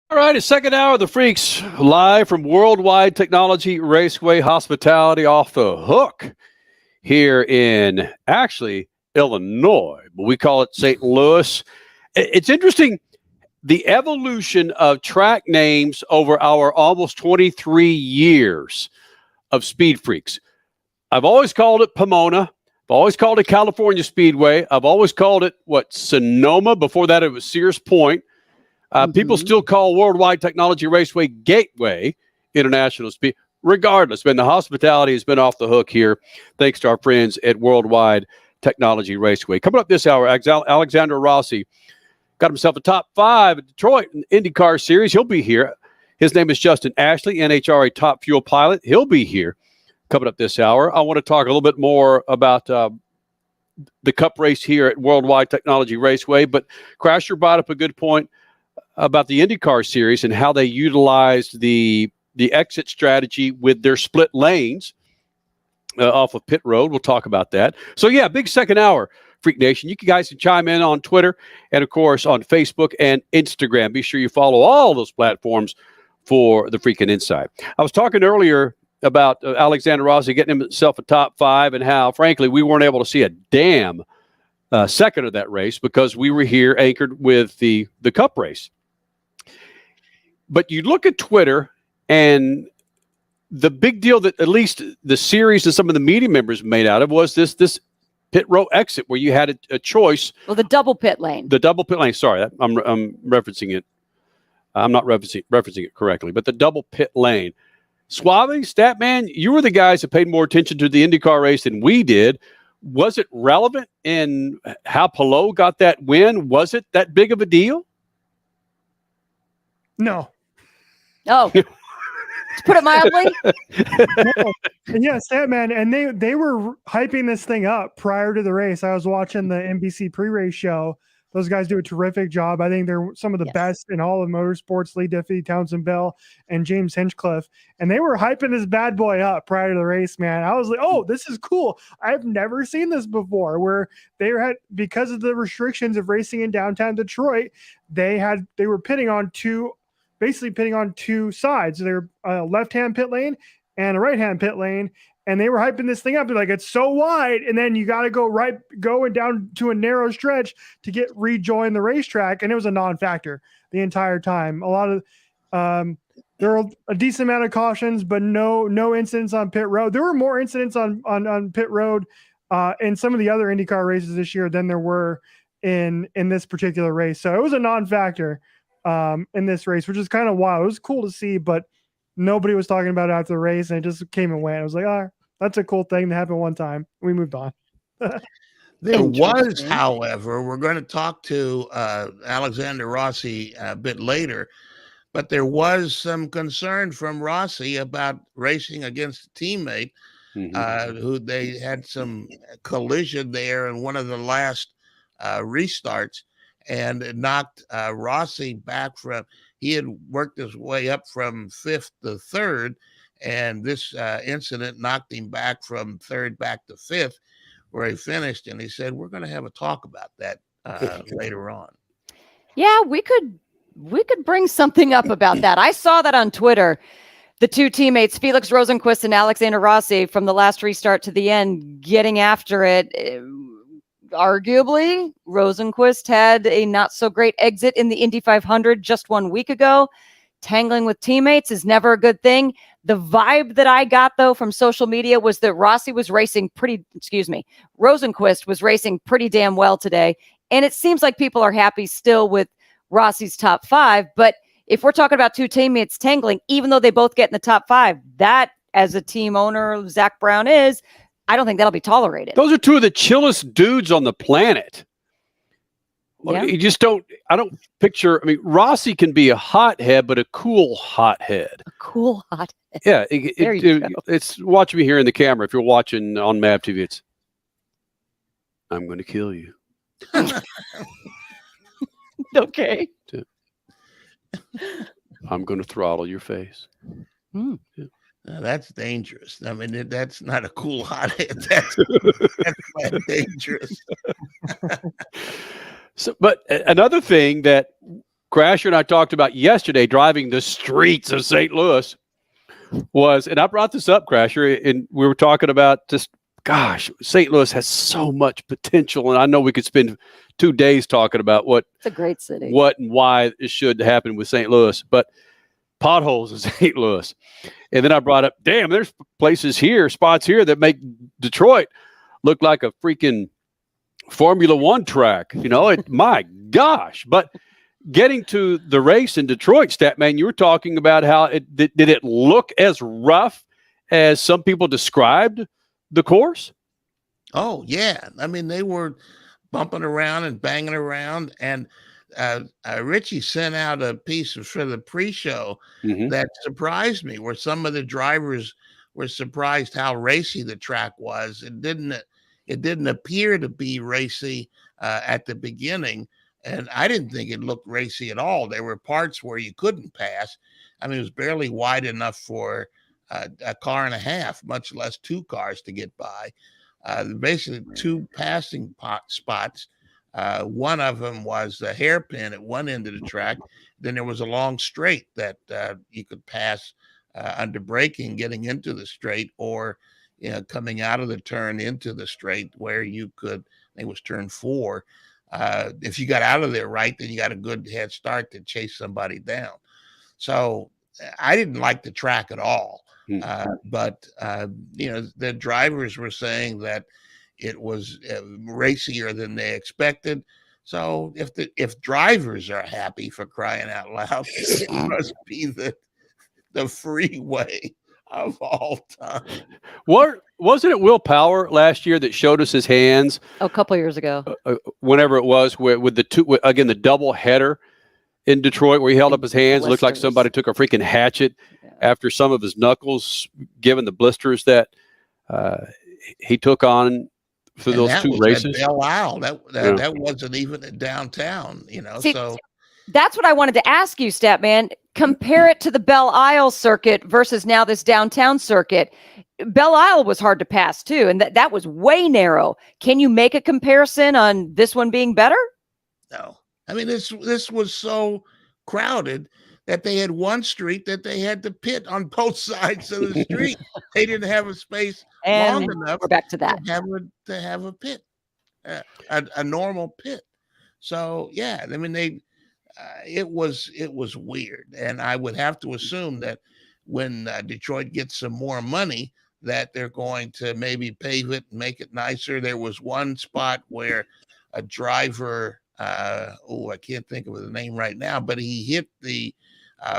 All right, it's second hour of the Freaks, live from Worldwide Technology Raceway, hospitality off the hook here in, actually, Illinois, but we call it St. Louis. It's interesting, the evolution of track names over our almost 23 years of Speed Freaks. I've always called it Pomona. I've always called it California Speedway. I've always called it, Sonoma? Before that, it was Sears Point. People still call Worldwide Technology Raceway Gateway International Speed. Regardless, man, the hospitality has been off the hook here, thanks to our friends at Worldwide Technology Raceway. Coming up this hour, Alexander Rossi got himself a top 5 at Detroit IndyCar Series. He'll be here. His name is Justin Ashley, NHRA top fuel pilot. He'll be here coming up this hour. I want to talk a little bit more about the Cup race here at Worldwide Technology Raceway, but Crasher brought up a good point about the IndyCar Series and how they utilized the exit strategy with their split lanes off of pit road. We'll talk about that. So, yeah, big second hour, Freak Nation. You guys can chime in on Twitter and, of course, on Facebook and Instagram. Be sure you follow all those platforms for the Freaking Insight. I was talking earlier about Alexander Rossi getting himself a top 5 and how, frankly, we weren't able to see a damn second of that race because we were here anchored with the Cup race. But you look at Twitter, and the big deal that at least the series and some of the media members made out of was this pit row exit where you had a choice. Well, the double pit lane. The double pit lane. Sorry, I'm referencing it. I'm not referencing it correctly, but the double pit lane. Suave, Statman, you were the guys that paid more attention to the IndyCar race than we did. Was it relevant in how Palou got that win? Was it that big of a deal? No. Oh, to put it mildly. No. And yeah, Statman, and they were hyping this thing up prior to the race. I was watching the NBC pre-race show. Those guys do a terrific job. I think they're some of the best in all of motorsports. Lee Diffie, Townsend Bell, and James Hinchcliffe. And they were hyping this bad boy up prior to the race, man. I was like, oh, this is cool. I've never seen this before, where they had, because of the restrictions of racing in downtown Detroit, they were pitting on two sides. They're a left-hand pit lane and a right-hand pit lane. And they were hyping this thing up. They're like, it's so wide. And then you got to go and down to a narrow stretch to rejoin the racetrack. And it was a non-factor the entire time. A lot of, there were a decent amount of cautions, but no incidents on pit road. There were more incidents on pit road in some of the other IndyCar races this year than there were in this particular race. So it was a non-factor in this race, which is kind of wild. It was cool to see, but nobody was talking about it after the race, and it just came and went. I was like, that's a cool thing that happened one time. We moved on. There was, however, we're going to talk to Alexander Rossi a bit later, but there was some concern from Rossi about racing against a teammate who they had some collision there in one of the last restarts, and it knocked Rossi back from. He had worked his way up from 5th to 3rd, and this incident knocked him back from 3rd back to 5th, where he finished. And he said, "We're going to have a talk about that later on." Yeah, we could bring something up about that. I saw that on Twitter. The two teammates, Felix Rosenqvist and Alexander Rossi, from the last restart to the end, getting after it. Arguably, Rosenqvist had a not so great exit in the Indy 500 just 1 week ago. Tangling with teammates is never a good thing. The vibe that I got, though, from social media was that Rosenqvist was racing pretty damn well today. And it seems like people are happy still with Rossi's top 5. But if we're talking about two teammates tangling, even though they both get in the top 5, that, as a team owner, Zach Brown is, I don't think that'll be tolerated. Those are two of the chillest dudes on the planet. Yeah. You just I don't picture, Rossi can be a hothead, but a cool hothead. A cool hothead. Yeah. It's watch me here in the camera. If you're watching on MAV TV, it's, I'm going to kill you. Okay. I'm going to throttle your face. Yeah. Now, that's dangerous. That's not a cool hothead. That's quite dangerous. But another thing that Crasher and I talked about yesterday, driving the streets of St. Louis, was, and I brought this up, Crasher, and we were talking about just, gosh, St. Louis has so much potential, and I know we could spend 2 days talking about it's a great city. What and why it should happen with St. Louis, but potholes in St. Louis. And then I brought up, damn, there's spots here that make Detroit look like a freaking Formula One track. My gosh. But getting to the race in Detroit, Statman, you were talking about how did it look as rough as some people described the course? Oh, yeah. They were bumping around and banging around, and Richie sent out a piece for the pre-show that surprised me, where some of the drivers were surprised how racy the track was. It didn't appear to be racy at the beginning, and I didn't think it looked racy at all. There were parts where you couldn't pass. It was barely wide enough for a car and a half, much less 2 cars to get by. Basically 2 passing spots. One of them was a hairpin at one end of the track. Then there was a long straight that you could pass under braking, getting into the straight, or coming out of the turn into the straight, where you could, I think it was turn 4. If you got out of there right, then you got a good head start to chase somebody down. So I didn't like the track at all. But the drivers were saying that it was racier than they expected. So if drivers are happy, for crying out loud, it must be the freeway of all time. Wasn't it Will Power last year that showed us his hands? A couple years ago. Whenever it was, with the double header in Detroit, where he held up his hands, it looked like somebody took a freaking hatchet after some of his knuckles, given the blisters that he took on for those 2 races. Belle Isle. That wasn't even downtown, See, so that's what I wanted to ask you, Statman. Compare it to the Belle Isle circuit versus now this downtown circuit. Belle Isle was hard to pass too, and that was way narrow. Can you make a comparison on this one being better? No. This was so crowded that they had one street that they had to pit on both sides of the street. They didn't have a space long enough. We're back to that. To have a pit, a normal pit. So yeah, it was weird, and I would have to assume that when Detroit gets some more money, that they're going to maybe pave it and make it nicer. There was one spot where a driver, I can't think of the name right now, but he hit the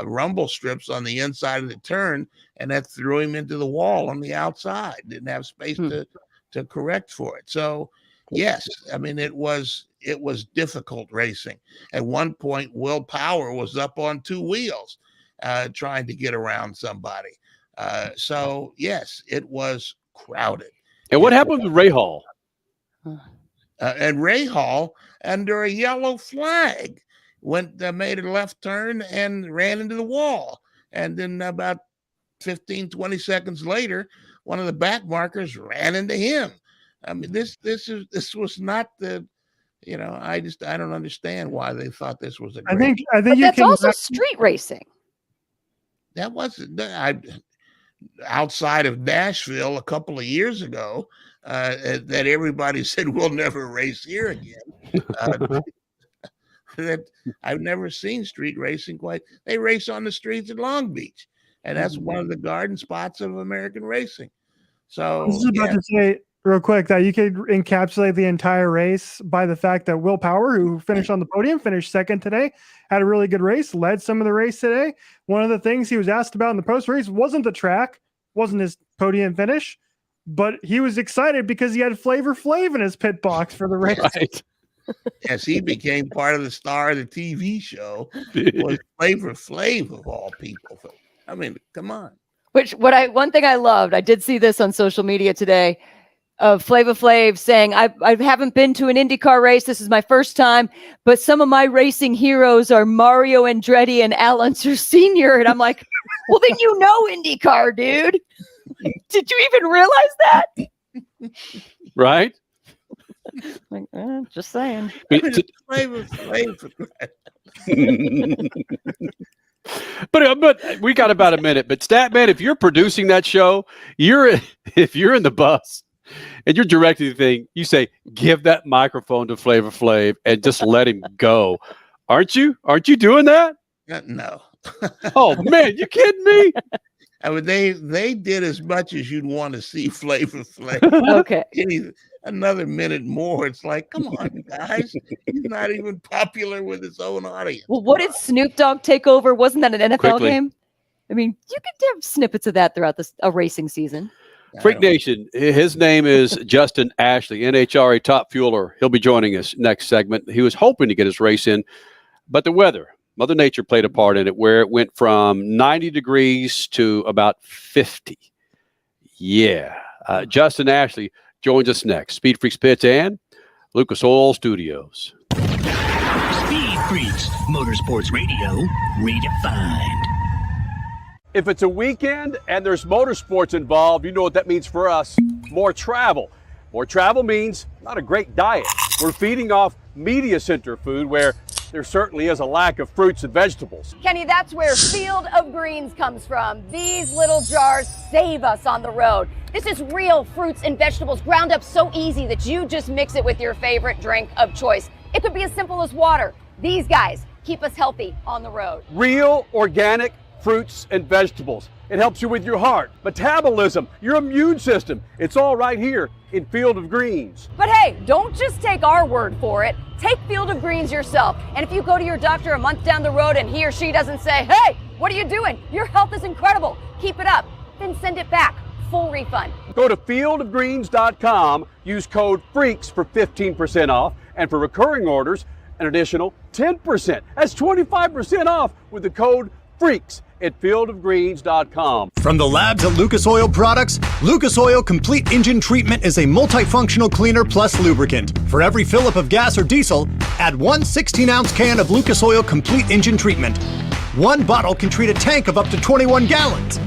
rumble strips on the inside of the turn, and that threw him into the wall on the outside. Didn't have space to correct for it. So yes, it was difficult racing. At one point, Will Power was up on 2 wheels trying to get around somebody. So yes, it was crowded. And what happened with Ray Hall? And Ray Hall, under a yellow flag, made a left turn and ran into the wall. And then about 15, 20 seconds later, one of the back markers ran into him. I mean, this was not the, I don't understand why they thought this was a great. I think that's also street racing. That wasn't outside of Nashville a couple of years ago. That everybody said we'll never race here again. That I've never seen street racing quite. They race on the streets in Long Beach, and that's one of the garden spots of American racing. So I was just about to say real quick that you could encapsulate the entire race by the fact that Will Power, who finished on the podium, finished second today, had a really good race, led some of the race today. One of the things he was asked about in the post race wasn't the track, wasn't his podium finish, but he was excited because he had Flavor Flav in his pit box for the race. Right. Yes, he became part of the star of the TV show. Was Flavor Flav of all people? I mean, come on. One thing I loved, I did see this on social media today, of Flavor Flav saying, I haven't been to an IndyCar race. This is my first time, but some of my racing heroes are Mario Andretti and Al Unser Sr. And I'm like, well, then you know IndyCar, dude. Did you even realize that? Right? Like, just saying. Flavor Flav. But we got about a minute. But Statman, if you're producing that show, if you're in the bus and you're directing the thing, you say, give that microphone to Flavor Flav and just let him go. Aren't you? Aren't you doing that? No. Oh man, you kidding me? I mean, they did as much as you'd want to see Flavor Flav. Okay. Another minute more. It's like, come on, guys. He's not even popular with his own audience. Well, what did Snoop Dogg take over? Wasn't that an NFL Quickly. game? I mean, you could have snippets of that throughout a racing season. Freak Nation, his name is Justin Ashley, NHRA top fueler. He'll be joining us next segment. He was hoping to get his race in, but the weather, Mother Nature played a part in it, where it went from 90 degrees to about 50. Yeah. Justin Ashley joins us next. Speed Freaks Pits and Lucas Oil Studios. Speed Freaks, Motorsports Radio, redefined. If it's a weekend and there's motorsports involved, you know what that means for us. More travel. More travel means not a great diet. We're feeding off media center food where there certainly is a lack of fruits and vegetables. Kenny, that's where Field of Greens comes from. These little jars save us on the road. This is real fruits and vegetables ground up so easy that you just mix it with your favorite drink of choice. It could be as simple as water. These guys keep us healthy on the road. Real, organic fruits and vegetables. It helps you with your heart, metabolism, your immune system. It's all right here in Field of Greens. But hey, don't just take our word for it. Take Field of Greens yourself. And if you go to your doctor a month down the road and he or she doesn't say, hey, what are you doing? Your health is incredible. Keep it up. Then send it back. Full refund. Go to fieldofgreens.com, use code FREAKS for 15% off, and for recurring orders, an additional 10%. That's 25% off with the code FREAKS at fieldofgreens.com. From the labs at Lucas Oil Products, Lucas Oil Complete Engine Treatment is a multifunctional cleaner plus lubricant. For every fill-up of gas or diesel, add one 16-ounce can of Lucas Oil Complete Engine Treatment. One bottle can treat a tank of up to 21 gallons.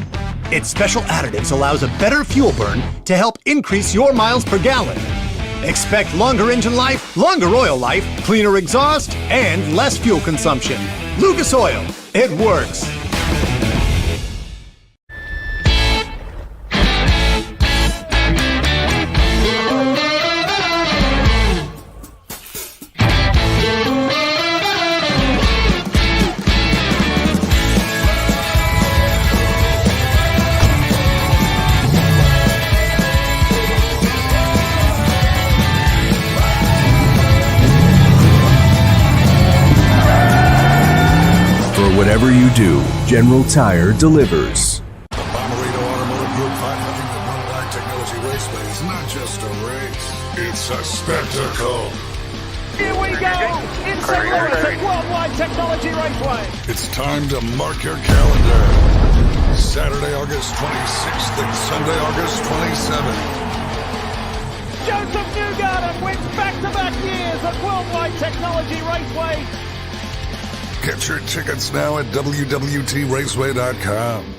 Its special additives allows a better fuel burn to help increase your miles per gallon. Expect longer engine life, longer oil life, cleaner exhaust, and less fuel consumption. Lucas Oil, it works. Whatever you do, General Tire delivers. The Bommarito Automotive Group 500 at Worldwide Technology Raceway is not just a race, it's a spectacle. Here we go! In St. Louis at Worldwide Technology Raceway. It's time to mark your calendar. Saturday, August 26th and Sunday, August 27th. Joseph Newgarden wins back-to-back years at Worldwide Technology Raceway. Get your tickets now at www.raceway.com.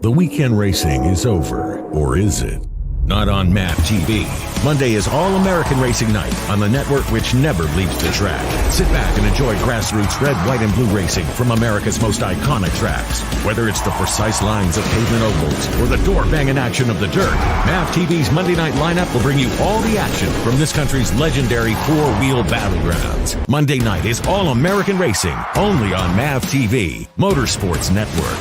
The weekend racing is over, or is it? Not on MAP TV. Monday is All-American Racing Night on the network which never leaves the track. Sit back and enjoy grassroots red, white, and blue racing from America's most iconic tracks. Whether it's the precise lines of pavement ovals or the door-banging action of the dirt, MAP TV's Monday night lineup will bring you all the action from this country's legendary four-wheel battlegrounds. Monday night is All-American Racing, only on MAP TV, Motorsports Network.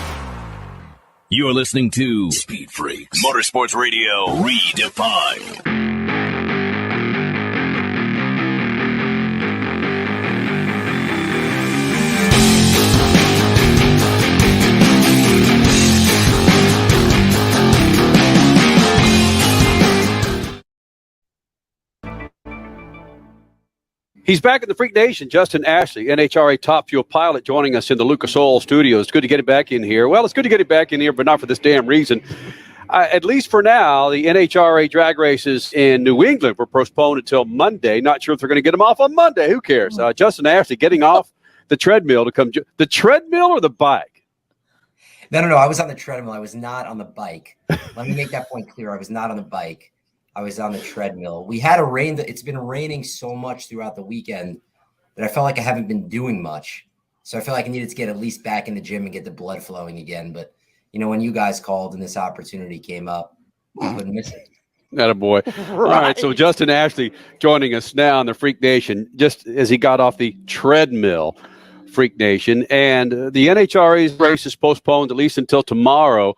You're listening to Speed Freaks Motorsports Radio Redefined. He's back in the Freak Nation. Justin Ashley, NHRA Top Fuel pilot, joining us in the Lucas Oil Studios. It's good to get him back in here. Well, it's good to get him back in here, but not for this damn reason. At least for now, the NHRA drag races in New England were postponed until Monday. Not sure if they're going to get them off on Monday. Who cares? Justin Ashley getting off the treadmill to come. The treadmill or the bike? No. I was on the treadmill. I was not on the bike. Let me make that point clear. I was not on the bike. I was on the treadmill. We had a rain. It's been raining so much throughout the weekend that I felt like I haven't been doing much. So I feel like I needed to get at least back in the gym and get the blood flowing again. But, you know, when you guys called and this opportunity came up, I couldn't miss it. Attaboy. Right. All right, so Justin Ashley joining us now in the Freak Nation, just as he got off the treadmill, Freak Nation. And the NHRA's race is postponed at least until tomorrow.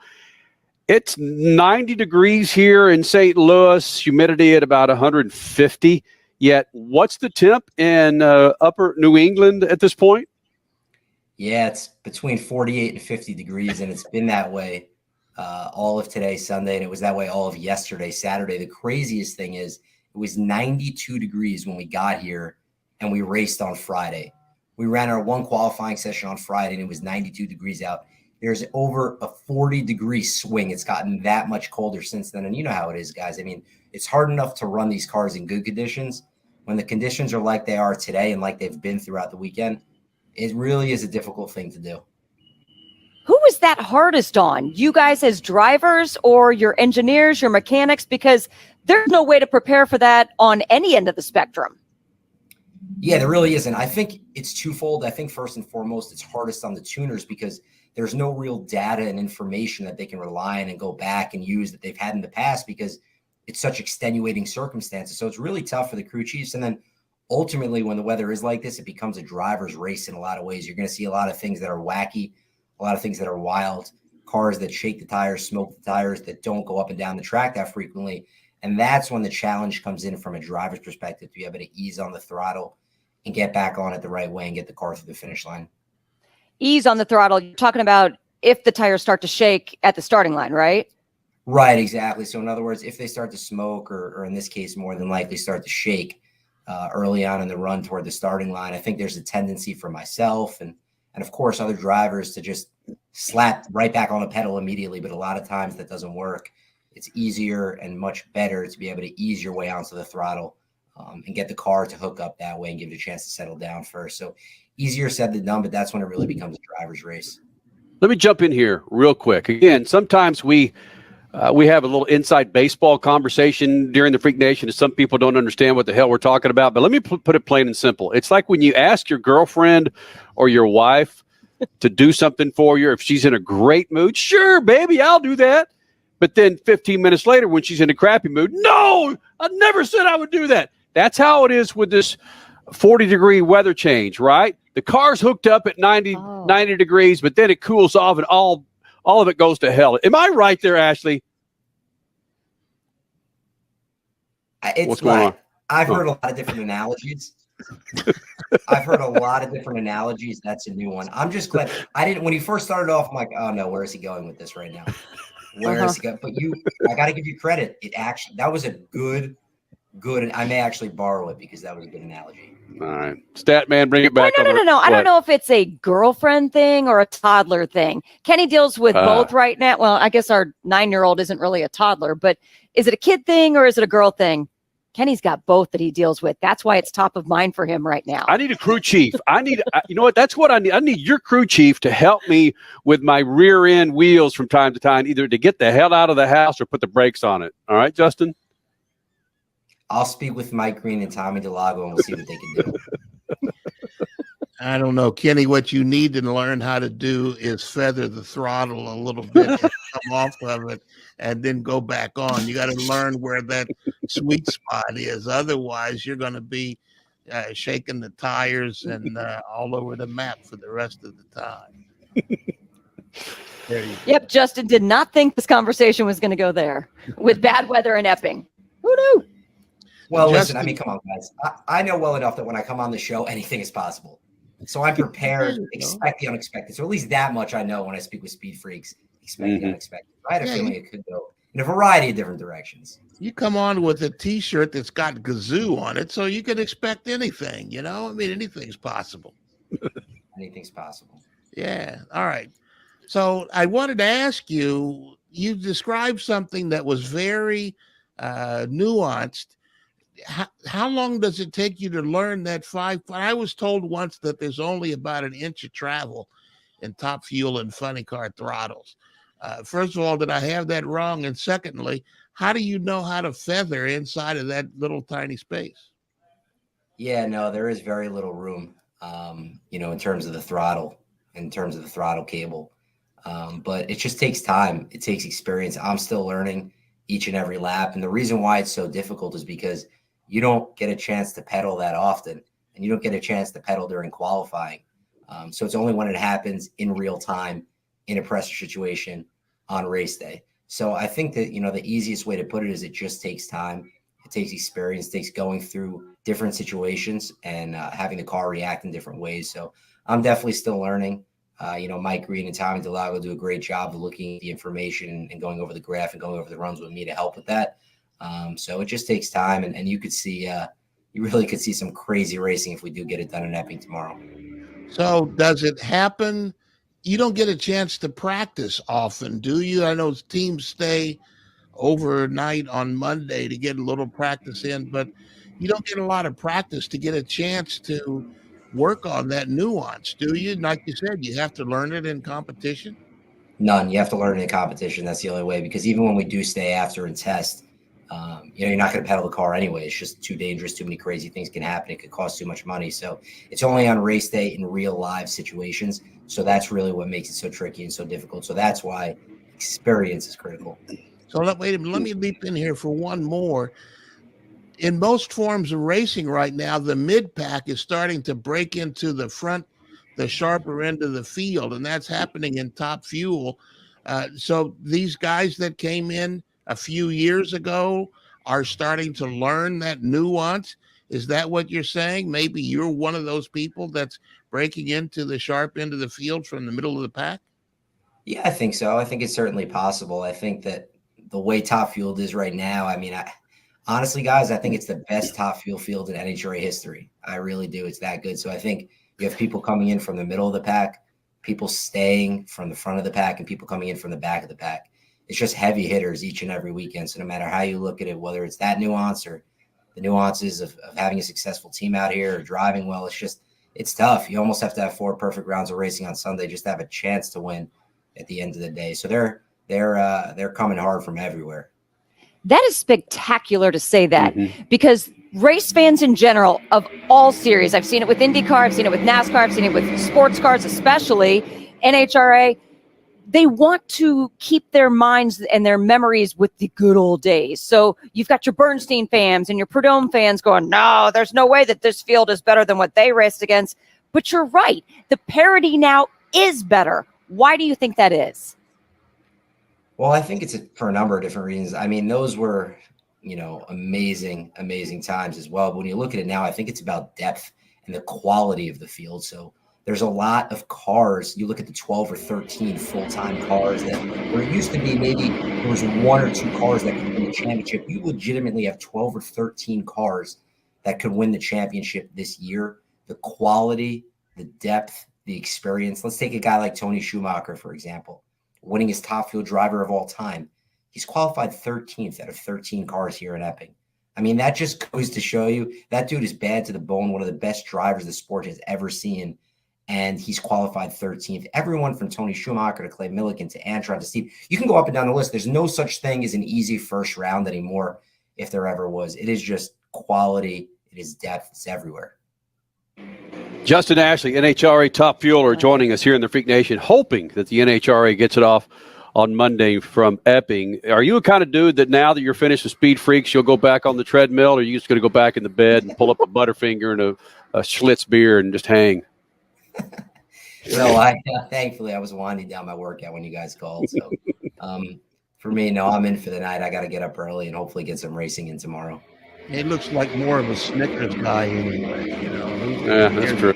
It's 90 degrees here in St. Louis, humidity at about 150. Yet, what's the temp in upper New England at this point? Yeah, it's between 48 and 50 degrees, and it's been that way all of today, Sunday, and it was that way all of yesterday, Saturday. The craziest thing is it was 92 degrees when we got here, and we raced on Friday. We ran our one qualifying session on Friday, and it was 92 degrees out. There's over a 40-degree swing. It's gotten that much colder since then. And you know how it is, guys. I mean, it's hard enough to run these cars in good conditions. When the conditions are like they are today and like they've been throughout the weekend, it really is a difficult thing to do. Who was that hardest on? You guys as drivers or your engineers, your mechanics? Because there's no way to prepare for that on any end of the spectrum. Yeah, there really isn't. I think it's twofold. I think first and foremost, it's hardest on the tuners because there's no real data and information that they can rely on and go back and use that they've had in the past because it's such extenuating circumstances. So it's really tough for the crew chiefs. And then ultimately, when the weather is like this, it becomes a driver's race in a lot of ways. You're going to see a lot of things that are wacky, a lot of things that are wild, cars that shake the tires, smoke the tires, that don't go up and down the track that frequently. And that's when the challenge comes in from a driver's perspective to be able to ease on the throttle and get back on it the right way and get the car through the finish line. Ease on the throttle. You're talking about if the tires start to shake at the starting line, right? Right, exactly. So in other words, if they start to smoke or in this case, more than likely start to shake early on in the run toward the starting line, I think there's a tendency for myself and of course other drivers to just slap right back on the pedal immediately. But a lot of times that doesn't work. It's easier and much better to be able to ease your way onto the throttle and get the car to hook up that way and give it a chance to settle down first. So easier said than done, but that's when it really becomes a driver's race. Let me jump in here real quick. Again, sometimes we have a little inside baseball conversation during the Freak Nation, and some people don't understand what the hell we're talking about. But let me put it plain and simple. It's like when you ask your girlfriend or your wife to do something for you, if she's in a great mood, sure, baby, I'll do that. But then 15 minutes later, when she's in a crappy mood, no, I never said I would do that. That's how it is with this 40-degree weather change, right? The car's hooked up at 90 degrees, but then it cools off and all of it goes to hell. Am I right there, Ashley? What's going on? I've heard a lot of different analogies. That's a new one. I'm just glad when he first started off, I'm like, oh no, where is he going with this right now? Where is he going? But I got to give you credit. That was a good good. I may actually borrow it because that was a good analogy. All right. Stat man, bring it back. No. I don't know if it's a girlfriend thing or a toddler thing. Kenny deals with both right now. Well, I guess our 9-year-old isn't really a toddler, but is it a kid thing or is it a girl thing? Kenny's got both that he deals with. That's why it's top of mind for him right now. I need a crew chief. You know what? That's what I need. I need your crew chief to help me with my rear end wheels from time to time, either to get the hell out of the house or put the brakes on it. All right, Justin? I'll speak with Mike Green and Tommy DeLago, and we'll see what they can do. I don't know, Kenny. What you need to learn how to do is feather the throttle a little bit, and come off of it, and then go back on. You got to learn where that sweet spot is. Otherwise, you're going to be shaking the tires and all over the map for the rest of the time. There you go. Yep, Justin did not think this conversation was going to go there with bad weather in Epping. Who knew? Well, listen, I mean, come on, guys. I know well enough that when I come on the show, anything is possible. So I'm prepared, expect the unexpected. So at least that much I know when I speak with Speed Freaks, expect the unexpected. I had a feeling it could go in a variety of different directions. You come on with a T-shirt that's got Gazoo on it, so you can expect anything, you know? I mean, anything's possible. Anything's possible. Yeah. All right. So I wanted to ask you, you described something that was very nuanced. How long does it take you to learn that 5? I was told once that there's only about an inch of travel in top fuel and funny car throttles. First of all, did I have that wrong? And secondly, how do you know how to feather inside of that little tiny space? Yeah, no, there is very little room, in terms of the throttle, cable. But it just takes time. It takes experience. I'm still learning each and every lap. And the reason why it's so difficult is because you don't get a chance to pedal that often, and you don't get a chance to pedal during qualifying. So it's only when it happens in real time in a pressure situation on race day. So I think that, the easiest way to put it is it just takes time. It takes experience, it takes going through different situations and having the car react in different ways. So I'm definitely still learning. Mike Green and Tommy DeLago do a great job of looking at the information and going over the graph and going over the runs with me to help with that. So it just takes time, and you could see, you really could see some crazy racing if we do get it done in Epping tomorrow. So does it happen? You don't get a chance to practice often, do you? I know teams stay overnight on Monday to get a little practice in, but you don't get a lot of practice to get a chance to work on that nuance, do you? Like you said, you have to learn it in competition. None. You have to learn it in competition. That's the only way, because even when we do stay after and test, you're not going to pedal the car anyway. It's just too dangerous. Too many crazy things can happen. It could cost too much money. So it's only on race day in real live situations. So that's really what makes it so tricky and so difficult. So that's why experience is critical. So let me leap in here for one more. In most forms of racing right now, the mid-pack is starting to break into the front, the sharper end of the field, and that's happening in top fuel. So these guys that came in a few years ago are starting to learn that nuance. Is that what you're saying? Maybe you're one of those people that's breaking into the sharp end of the field from the middle of the pack? Yeah, I think so. I think it's certainly possible. I think that the way top fuel is right now, honestly, guys, I think it's the best top fuel field in NHRA history. I really do. It's that good. So I think you have people coming in from the middle of the pack, people staying from the front of the pack, and people coming in from the back of the pack. It's just heavy hitters each and every weekend. So no matter how you look at it, whether it's that nuance or the nuances of having a successful team out here or driving well, it's tough. You almost have to have 4 perfect rounds of racing on Sunday just to have a chance to win at the end of the day. So they're coming hard from everywhere. That is spectacular to say that, because race fans in general of all series, I've seen it with IndyCar, I've seen it with NASCAR, I've seen it with sports cars, especially NHRA. They want to keep their minds and their memories with the good old days. So you've got your Bernstein fans and your Prudhomme fans going, no, there's no way that this field is better than what they raced against. But you're right. The parity now is better. Why do you think that is? Well, I think it's for a number of different reasons. Those were, amazing, amazing times as well. But when you look at it now, I think it's about depth and the quality of the field. So There's a lot of cars. You look at the 12 or 13 full-time cars that where it used to be maybe there was 1 or 2 cars that could win the championship. You legitimately have 12 or 13 cars that could win the championship this year. The quality, the depth, the experience. Let's take a guy like Tony Schumacher, for example, winning his top fuel driver of all time. He's qualified 13th out of 13 cars here in Epping. I mean, that just goes to show you that dude is bad to the bone, one of the best drivers the sport has ever seen. And he's qualified 13th. Everyone from Tony Schumacher to Clay Millican to Antron to Steve, you can go up and down the list. There's no such thing as an easy first round anymore, if there ever was. It is just quality. It is depth. It's everywhere. Justin Ashley, NHRA Top Fueler, joining us here in the Freak Nation, hoping that the NHRA gets it off on Monday from Epping. Are you a kind of dude that now that you're finished with Speed Freaks, you'll go back on the treadmill, or are you just going to go back in the bed and pull up a Butterfinger and a Schlitz beer and just hang? No, thankfully I was winding down my workout when you guys called. So for me, no, I'm in for the night. I got to get up early and hopefully get some racing in tomorrow. It looks like more of a Snickers guy anyway, you know. Yeah, that's true.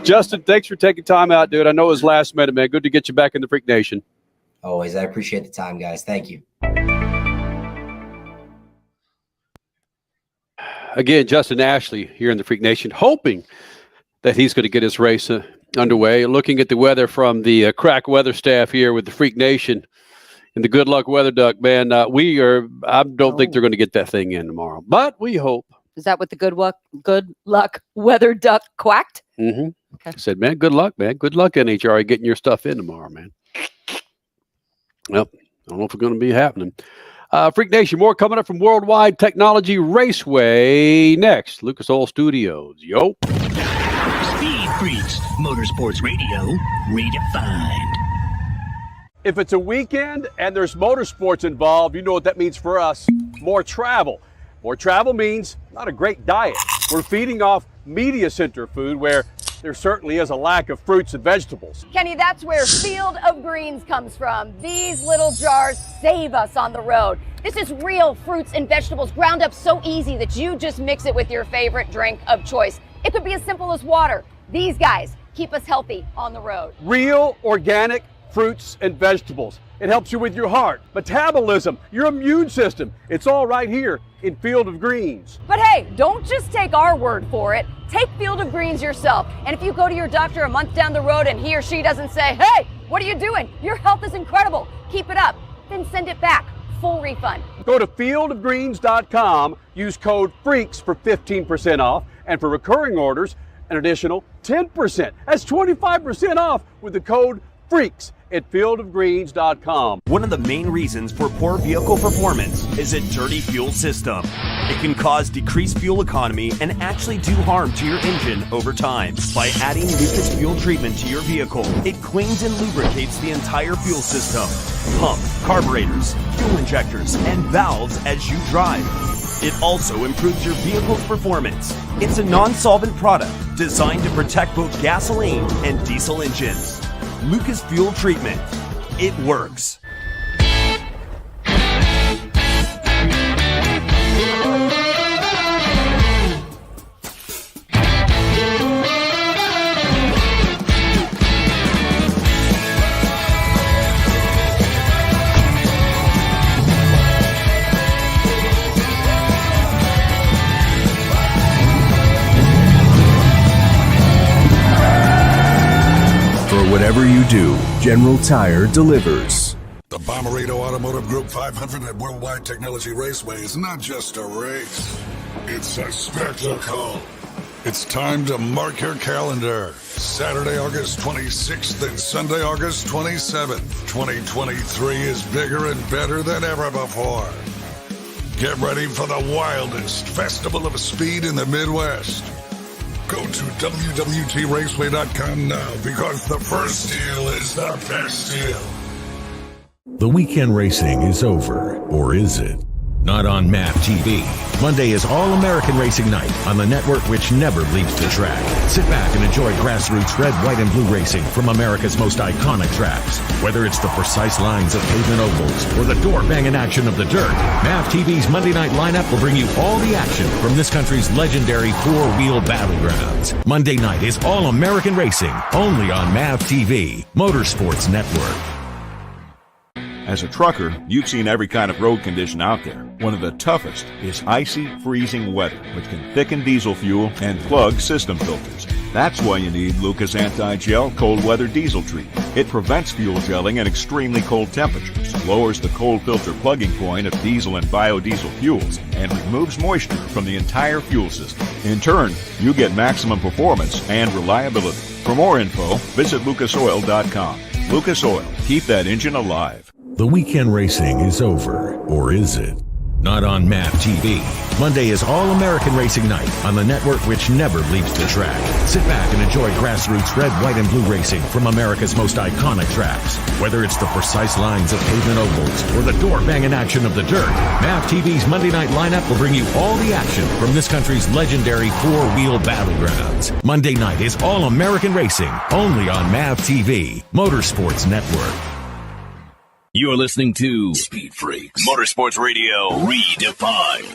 Justin, thanks for taking time out, dude. I know it was last minute, man. Good to get you back in the Freak Nation. Always. I appreciate the time, guys. Thank you. Again, Justin Ashley here in the Freak Nation, hoping that he's going to get his race underway. Looking at the weather from the crack weather staff here with the Freak Nation and the Good Luck Weather Duck, man, I don't think they're going to get that thing in tomorrow, but we hope. Is that what the Good Luck Weather Duck quacked? Mm-hmm. Okay. I said, man, good luck, man. Good luck, NHRA, getting your stuff in tomorrow, man. Well, I don't know if it's going to be happening. Freak Nation, more coming up from Worldwide Technology Raceway next. Lucas Oil Studios. Yo. Speed Freaks, Motorsports Radio, redefined. If it's a weekend and there's motorsports involved, you know what that means for us. More travel. More travel means not a great diet. We're feeding off media center food where there certainly is a lack of fruits and vegetables. Kenny, that's where Field of Greens comes from. These little jars save us on the road. This is real fruits and vegetables ground up so easy that you just mix it with your favorite drink of choice. It could be as simple as water. These guys keep us healthy on the road. Real organic fruits and vegetables. It helps you with your heart, metabolism, your immune system. It's all right here in Field of Greens. But hey, don't just take our word for it. Take Field of Greens yourself. And if you go to your doctor a month down the road and he or she doesn't say, hey, what are you doing? Your health is incredible. Keep it up. Then send it back. Full refund. Go to fieldofgreens.com. Use code FREAKS for 15% off. And for recurring orders, an additional 10%. That's 25% off with the code FREAKS at fieldofgreens.com. One of the main reasons for poor vehicle performance is a dirty fuel system. It can cause decreased fuel economy and actually do harm to your engine over time. By adding Lucas Fuel Treatment to your vehicle, it cleans and lubricates the entire fuel system, pump, carburetors, fuel injectors, and valves as you drive. It also improves your vehicle's performance. It's a non-solvent product designed to protect both gasoline and diesel engines. Lucas Fuel Treatment. It works. Whatever you do, General Tire delivers. The Bommarito Automotive Group 500 at Worldwide Technology Raceway is not just a race, it's a spectacle. It's time to mark your calendar. Saturday, August 26th and Sunday, August 27th. 2023 is bigger and better than ever before. Get ready for the wildest festival of speed in the Midwest. Go to WWTRaceway.com now because the first deal is the best deal. The weekend racing is over, or is it? not on MAP TV. Monday is All-American Racing Night on the network which never leaves the track. Sit back and enjoy grassroots red, white, and blue racing from America's most iconic tracks. Whether it's the precise lines of pavement ovals or the door-banging action of the dirt, MAP TV's Monday night lineup will bring you all the action from this country's legendary four-wheel battlegrounds. Monday night is All-American Racing, only on MAP TV, Motorsports Network. As a trucker, you've seen every kind of road condition out there. One of the toughest is icy, freezing weather, which can thicken diesel fuel and plug system filters. That's why you need Lucas Anti-Gel Cold Weather Diesel Treatment. It prevents fuel gelling at extremely cold temperatures, lowers the cold filter plugging point of diesel and biodiesel fuels, and removes moisture from the entire fuel system. In turn, you get maximum performance and reliability. For more info, visit lucasoil.com. Lucas Oil. Keep that engine alive. The weekend racing is over, or is it? Not on MAP TV. Monday is All-American Racing Night on the network which never leaves the track. Sit back and enjoy grassroots red, white, and blue racing from America's most iconic tracks. Whether it's the precise lines of pavement ovals or the door-banging action of the dirt, MAP TV's Monday night lineup will bring you all the action from this country's legendary four-wheel battlegrounds. Monday night is All-American Racing, only on MAP TV, Motorsports Network. You're listening to Speed Freaks Motorsports Radio Redefined.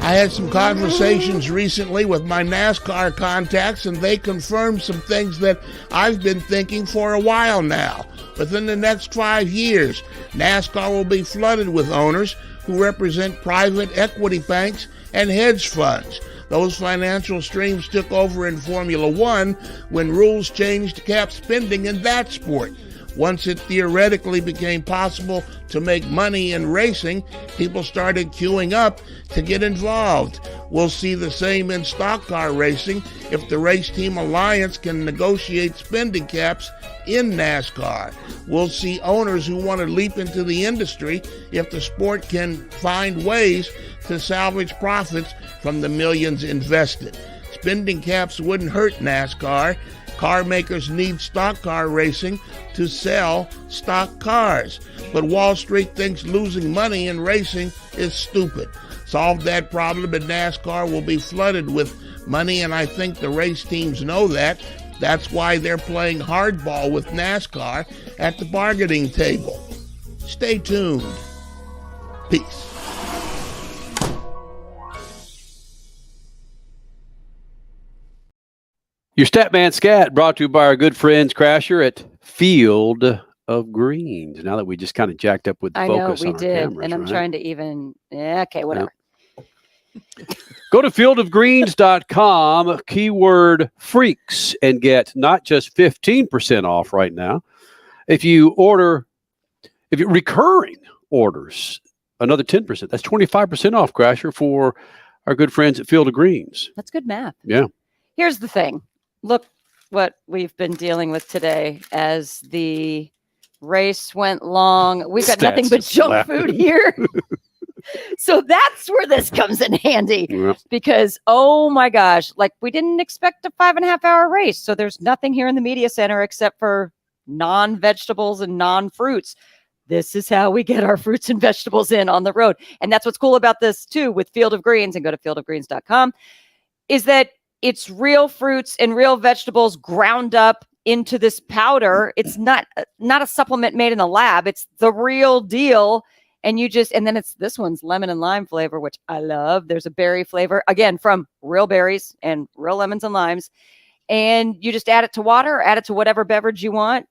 I had some conversations recently with my NASCAR contacts, and they confirmed some things that I've been thinking for a while now. Within the next 5 years, NASCAR will be flooded with owners who represent private equity banks and hedge funds. Those financial streams took over in Formula One when rules changed to cap spending in that sport. Once it theoretically became possible to make money in racing, people started queuing up to get involved. We'll see the same in stock car racing if the Race Team Alliance can negotiate spending caps in NASCAR. We'll see owners who want to leap into the industry if the sport can find ways to salvage profits from the millions invested. Spending caps wouldn't hurt NASCAR. Car makers need stock car racing to sell stock cars. But Wall Street thinks losing money in racing is stupid. Solve that problem and NASCAR will be flooded with money, and I think the race teams know that. That's why they're playing hardball with NASCAR at the bargaining table. Stay tuned. Peace. Your Statman Scat brought to you by our good friends Crasher at Field of Greens. Now that we just kind of jacked up with the focus on our cameras, and I'm trying to even, okay, whatever. Go to fieldofgreens.com, keyword freaks, and get not just 15% off right now. If you recurring orders, another 10%. That's 25% off, Crasher, for our good friends at Field of Greens. That's good math. Yeah. Here's the thing. Look what we've been dealing with today as the race went long. We've got nothing but junk food here. So that's where this comes in handy. Yep. Because, oh my gosh, like we didn't expect a 5.5 hour race. So there's nothing here in the media center except for non-vegetables and non-fruits. This is how we get our fruits and vegetables in on the road. And that's what's cool about this too with Field of Greens, and go to fieldofgreens.com, is that it's real fruits and real vegetables ground up into this powder. It's not a supplement made in a lab. It's the real deal. And then this one's lemon and lime flavor, which I love. There's a berry flavor, again, from real berries and real lemons and limes. And you just add it to water, or add it to whatever beverage you want.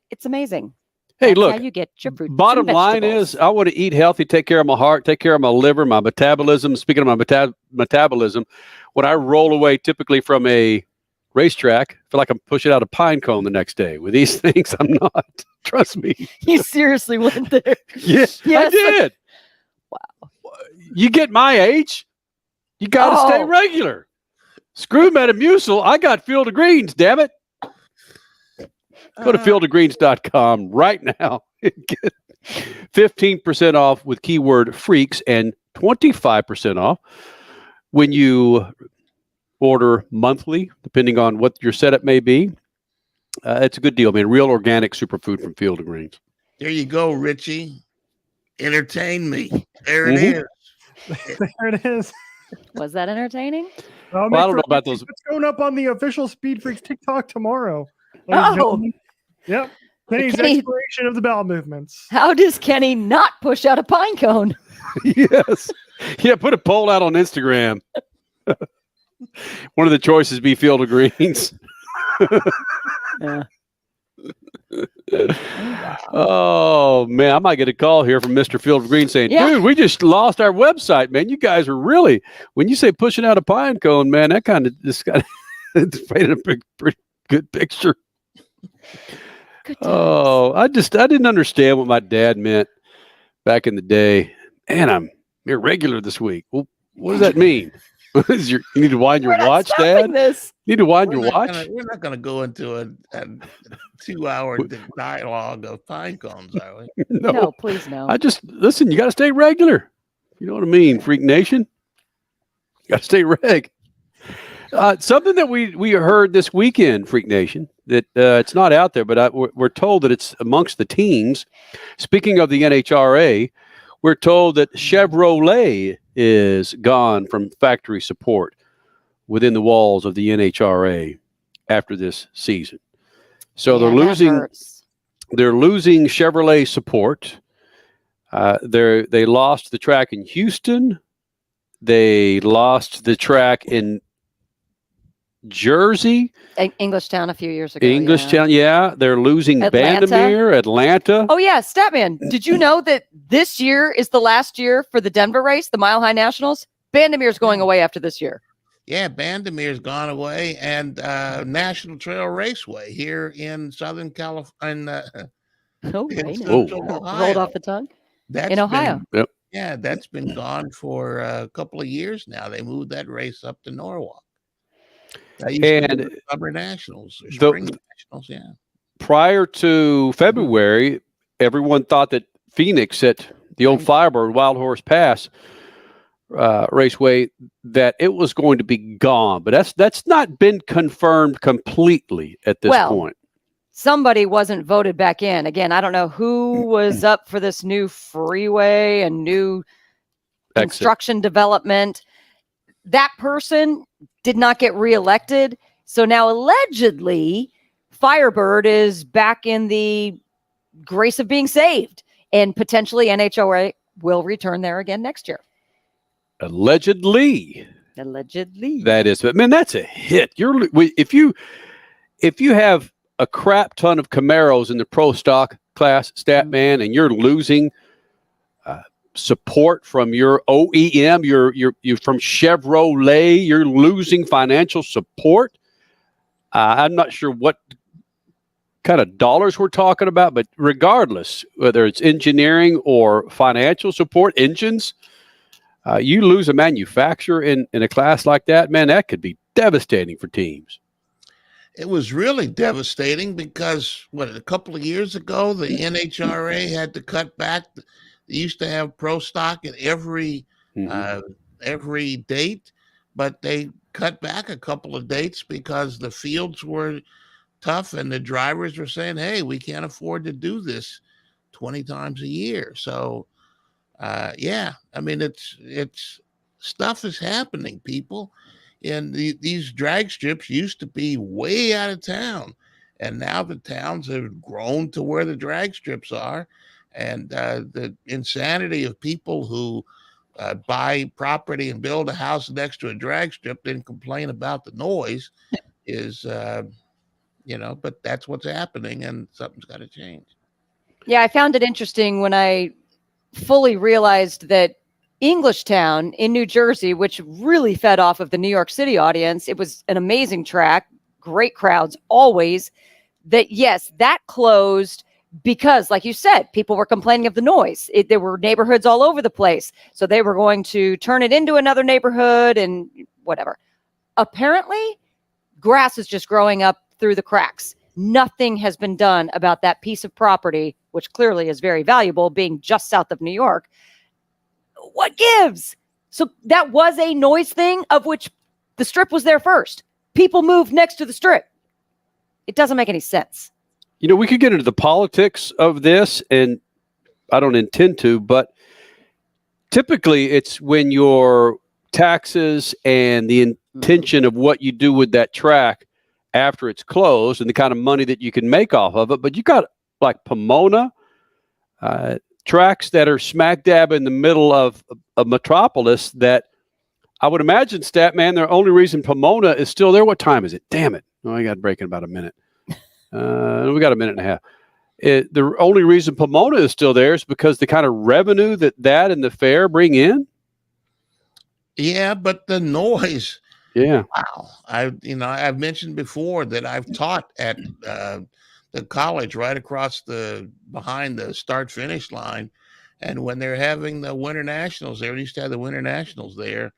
It's amazing. Hey, That's look, how you get your fruits bottom and line vegetables. is I want to eat healthy, take care of my heart, take care of my liver, my metabolism. Speaking of my metabolism, when I roll away typically from a racetrack, I feel like I'm pushing out a pine cone the next day. With these things, I'm not. Trust me. You seriously went there. Yes, I did. Wow. You get my age, you got to stay regular. Screw Metamucil. I got Field of Greens, damn it. Go to fieldofgreens.com right now and get 15% off with keyword freaks and 25% off when you order monthly, depending on what your setup may be. It's a good deal, man. Real organic superfood from Field of Greens. There you go, Richie. Entertain me. There it is. There it is. Was that entertaining? Well, I don't know about those. It's going up on the official Speed Freaks TikTok tomorrow. Oh. Yep. Kenny's Kenny- exploration of the bowel movements. How does Kenny not push out a pine cone? Yes. Yeah, put a poll out on Instagram. One of the choices be Field of Greens. Yeah. Oh, man, I might get a call here from Mr. Field of Greens saying, Yeah. dude, we just lost our website, man. You guys are really, when you say pushing out a pine cone, man, that kind of just got it's painted a pretty good picture. Oh, I didn't understand what my dad meant back in the day. And I'm irregular this week. Well, what does that mean? You need to wind your watch, Dad? This. You need to wind We're your not watch? We're not going to go into a 2-hour dialogue of pine cones, are we? No, please no. Listen, you got to stay regular. You know what I mean, Freak Nation? You got to stay reg. Something that we heard this weekend, Freak Nation, that it's not out there, but we're told that it's amongst the teams. Speaking of the NHRA, we're told that Chevrolet is gone from factory support within the walls of the NHRA after this season. So they're losing Chevrolet support. They lost the track in Houston. They lost the track in Jersey. Englishtown a few years ago. Englishtown, yeah. They're losing Atlanta. Bandamere, Atlanta. Oh, yeah. Statman, did you know that this year is the last year for the Denver race, the Mile High Nationals? Bandamere's going away after this year. Yeah, Bandamere's gone away, and National Trail Raceway here in Southern California. Rolled off the tongue. In Ohio. Yep. Yeah, that's been gone for a couple of years now. They moved that race up to Norwalk. That used to be the Summer Nationals or Spring Nationals, yeah. Prior to February, everyone thought that Phoenix at the old Firebird Wild Horse Pass Raceway, that it was going to be gone. But that's not been confirmed completely at this point. Somebody wasn't voted back in. Again, I don't know who was up for this new freeway and new construction development. That person did not get reelected. So now allegedly Firebird is back in the grace of being saved, and potentially NHRA will return there again next year. Allegedly. That is, but man, that's a hit. If you have a crap ton of Camaros in the pro stock class, Statman, and you're losing support from your OEM, you're from Chevrolet, you're losing financial support. I'm not sure what kind of dollars we're talking about, but regardless, whether it's engineering or financial support, engines, you lose a manufacturer in a class like that, man, that could be devastating for teams. It was really devastating because, a couple of years ago, the NHRA had to cut back. They used to have pro stock at every date, but they cut back a couple of dates because the fields were tough and the drivers were saying, hey, we can't afford to do this 20 times a year. So, yeah, I mean, it's stuff is happening, people. And these drag strips used to be way out of town, and now the towns have grown to where the drag strips are. And the insanity of people who buy property and build a house next to a drag strip and complain about the noise is, but that's what's happening, and something's got to change. Yeah, I found it interesting when I fully realized that Englishtown in New Jersey, which really fed off of the New York City audience, it was an amazing track, great crowds always, that yes, that closed because, like you said, people were complaining of the noise. There were neighborhoods all over the place. So they were going to turn it into another neighborhood and whatever. Apparently, grass is just growing up through the cracks. Nothing has been done about that piece of property, which clearly is very valuable, being just south of New York. What gives? So that was a noise thing, of which the Strip was there first. People moved next to the Strip. It doesn't make any sense. You know, we could get into the politics of this, and I don't intend to, but typically it's when your taxes and the intention of what you do with that track after it's closed and the kind of money that you can make off of it. But you got like Pomona, tracks that are smack dab in the middle of a metropolis that I would imagine, Statman, the only reason Pomona is still there. What time is it? Damn it. Oh, I got a break in about a minute. We got a minute and a half. The only reason Pomona is still there is because the kind of revenue that and the fair bring in. Yeah, but the noise. Yeah. Wow. I've mentioned before that I've taught at the college right across behind the start finish line. And when they're having the Winter Nationals there, we used to have the Winter Nationals there.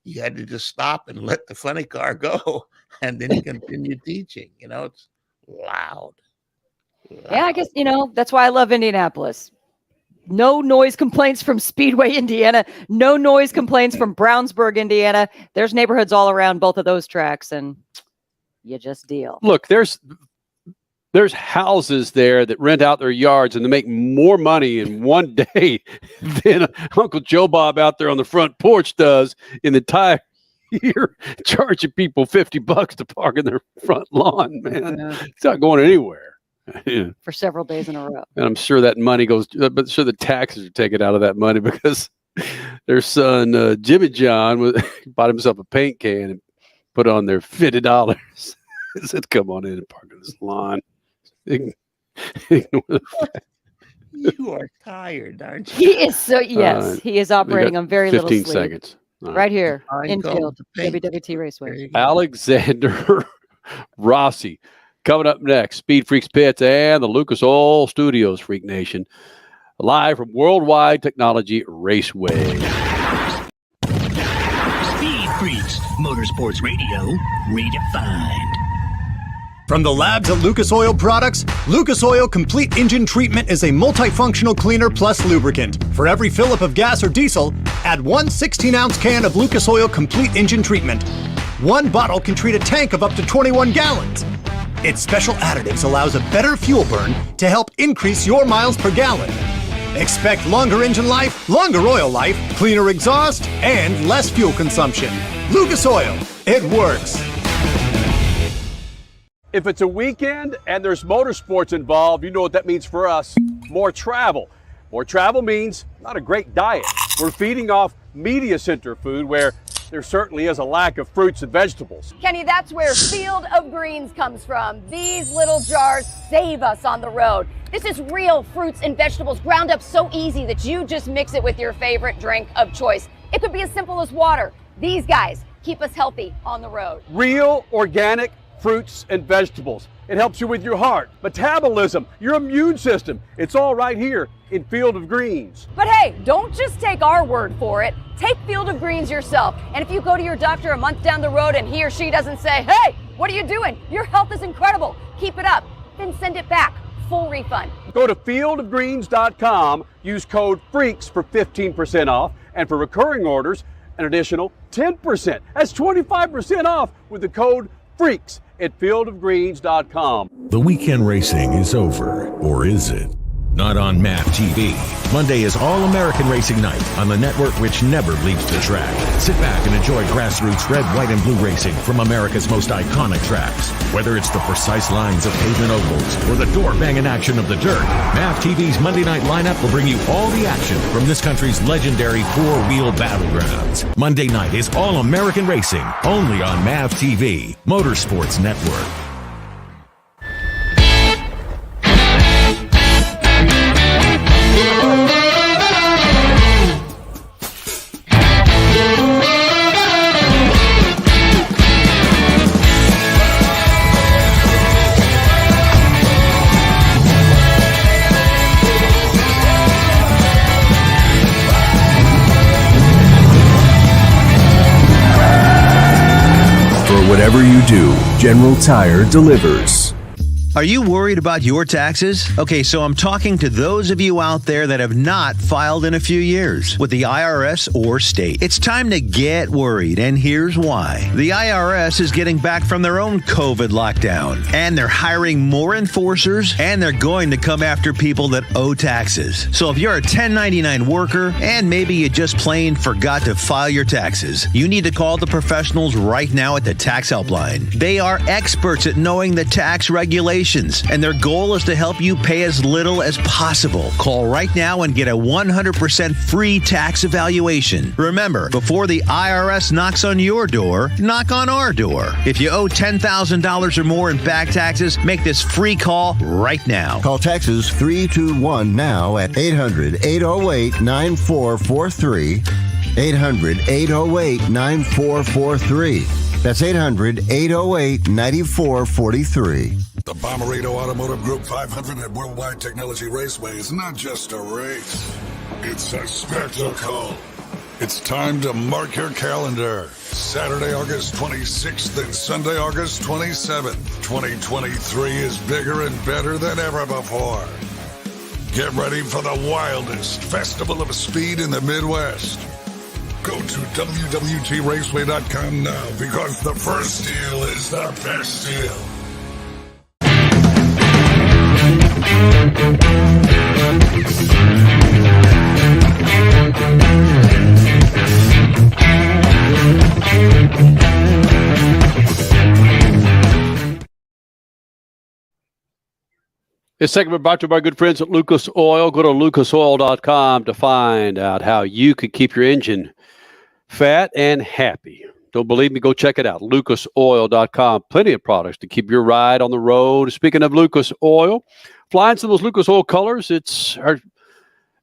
You had to just stop and let the funny car go and then continue teaching. It's loud. Yeah, I guess, that's why I love Indianapolis. No noise complaints from Speedway, Indiana. No noise complaints from Brownsburg, Indiana. There's neighborhoods all around both of those tracks, and you just deal. Look, there's houses there that rent out their yards and they make more money in one day than Uncle Joe Bob out there on the front porch does in the entire year, charging people $50 to park in their front lawn, man. Yeah. It's not going anywhere. Yeah. For several days in a row. And I'm sure that money goes, but sure the taxes are taken out of that money because their son, Jimmy John, bought himself a paint can and put on their $50. He said, come on in and park in this lawn. You are tired, aren't you? He is so, yes, he is operating on very little sleep. 15 seconds. Right here, infield, WWT Raceway. Alexander Rossi coming up next. Speed Freaks Pits and the Lucas Oil Studios, Freak Nation, live from Worldwide Technology Raceway. Speed Freaks, Motorsports Radio, redefined. From the labs at Lucas Oil Products, Lucas Oil Complete Engine Treatment is a multifunctional cleaner plus lubricant. For every fill-up of gas or diesel, add one 16-ounce can of Lucas Oil Complete Engine Treatment. One bottle can treat a tank of up to 21 gallons. Its special additives allows a better fuel burn to help increase your miles per gallon. Expect longer engine life, longer oil life, cleaner exhaust, and less fuel consumption. Lucas Oil, it works. If it's a weekend and there's motorsports involved, you know what that means for us. More travel. More travel means not a great diet. We're feeding off media center food where there certainly is a lack of fruits and vegetables. Kenny, that's where Field of Greens comes from. These little jars save us on the road. This is real fruits and vegetables ground up so easy that you just mix it with your favorite drink of choice. It could be as simple as water. These guys keep us healthy on the road. Real, organic fruits and vegetables. It helps you with your heart, metabolism, your immune system. It's all right here in Field of Greens. But hey, don't just take our word for it. Take Field of Greens yourself. And if you go to your doctor a month down the road and he or she doesn't say, hey, what are you doing? Your health is incredible. Keep it up. Then send it back. Full refund. Go to fieldofgreens.com. Use code FREAKS for 15% off. And for recurring orders, an additional 10%. That's 25% off with the code FREAKS at fieldofgreens.com. The weekend racing is over, or is it? Not on MAP TV. Monday is All-American Racing Night on the network which never leaves the track. Sit back and enjoy grassroots red, white, and blue racing from America's most iconic tracks. Whether it's the precise lines of pavement ovals or the door-banging action of the dirt, MAP TV's Monday night lineup will bring you all the action from this country's legendary four-wheel battlegrounds. Monday night is All-American Racing, only on MAP TV, Motorsports Network. Whatever you do, General Tire delivers. Are you worried about your taxes? Okay, so I'm talking to those of you out there that have not filed in a few years with the IRS or state. It's time to get worried, and here's why. The IRS is getting back from their own COVID lockdown, and they're hiring more enforcers, and they're going to come after people that owe taxes. So if you're a 1099 worker, and maybe you just plain forgot to file your taxes, you need to call the professionals right now at the Tax Helpline. They are experts at knowing the tax regulations, and their goal is to help you pay as little as possible. Call right now and get a 100% free tax evaluation. Remember, before the IRS knocks on your door, knock on our door. If you owe $10,000 or more in back taxes, make this free call right now. Call Texas 321 now at 800-808-9443. 800-808-9443. That's 800-808-9443. The Bommarito Automotive Group 500 at Worldwide Technology Raceway is not just a race. It's a spectacle. It's time to mark your calendar. Saturday, August 26th and Sunday, August 27th. 2023 is bigger and better than ever before. Get ready for the wildest festival of speed in the Midwest. Go to WWTRaceway.com now because the first deal is the best deal. This segment brought to you by our good friends at Lucas Oil. Go to lucasoil.com to find out how you could keep your engine fat and happy. Don't believe me? Go check it out. lucasoil.com. Plenty of products to keep your ride on the road. Speaking of Lucas Oil, flying some of those Lucas Oil colors, it's our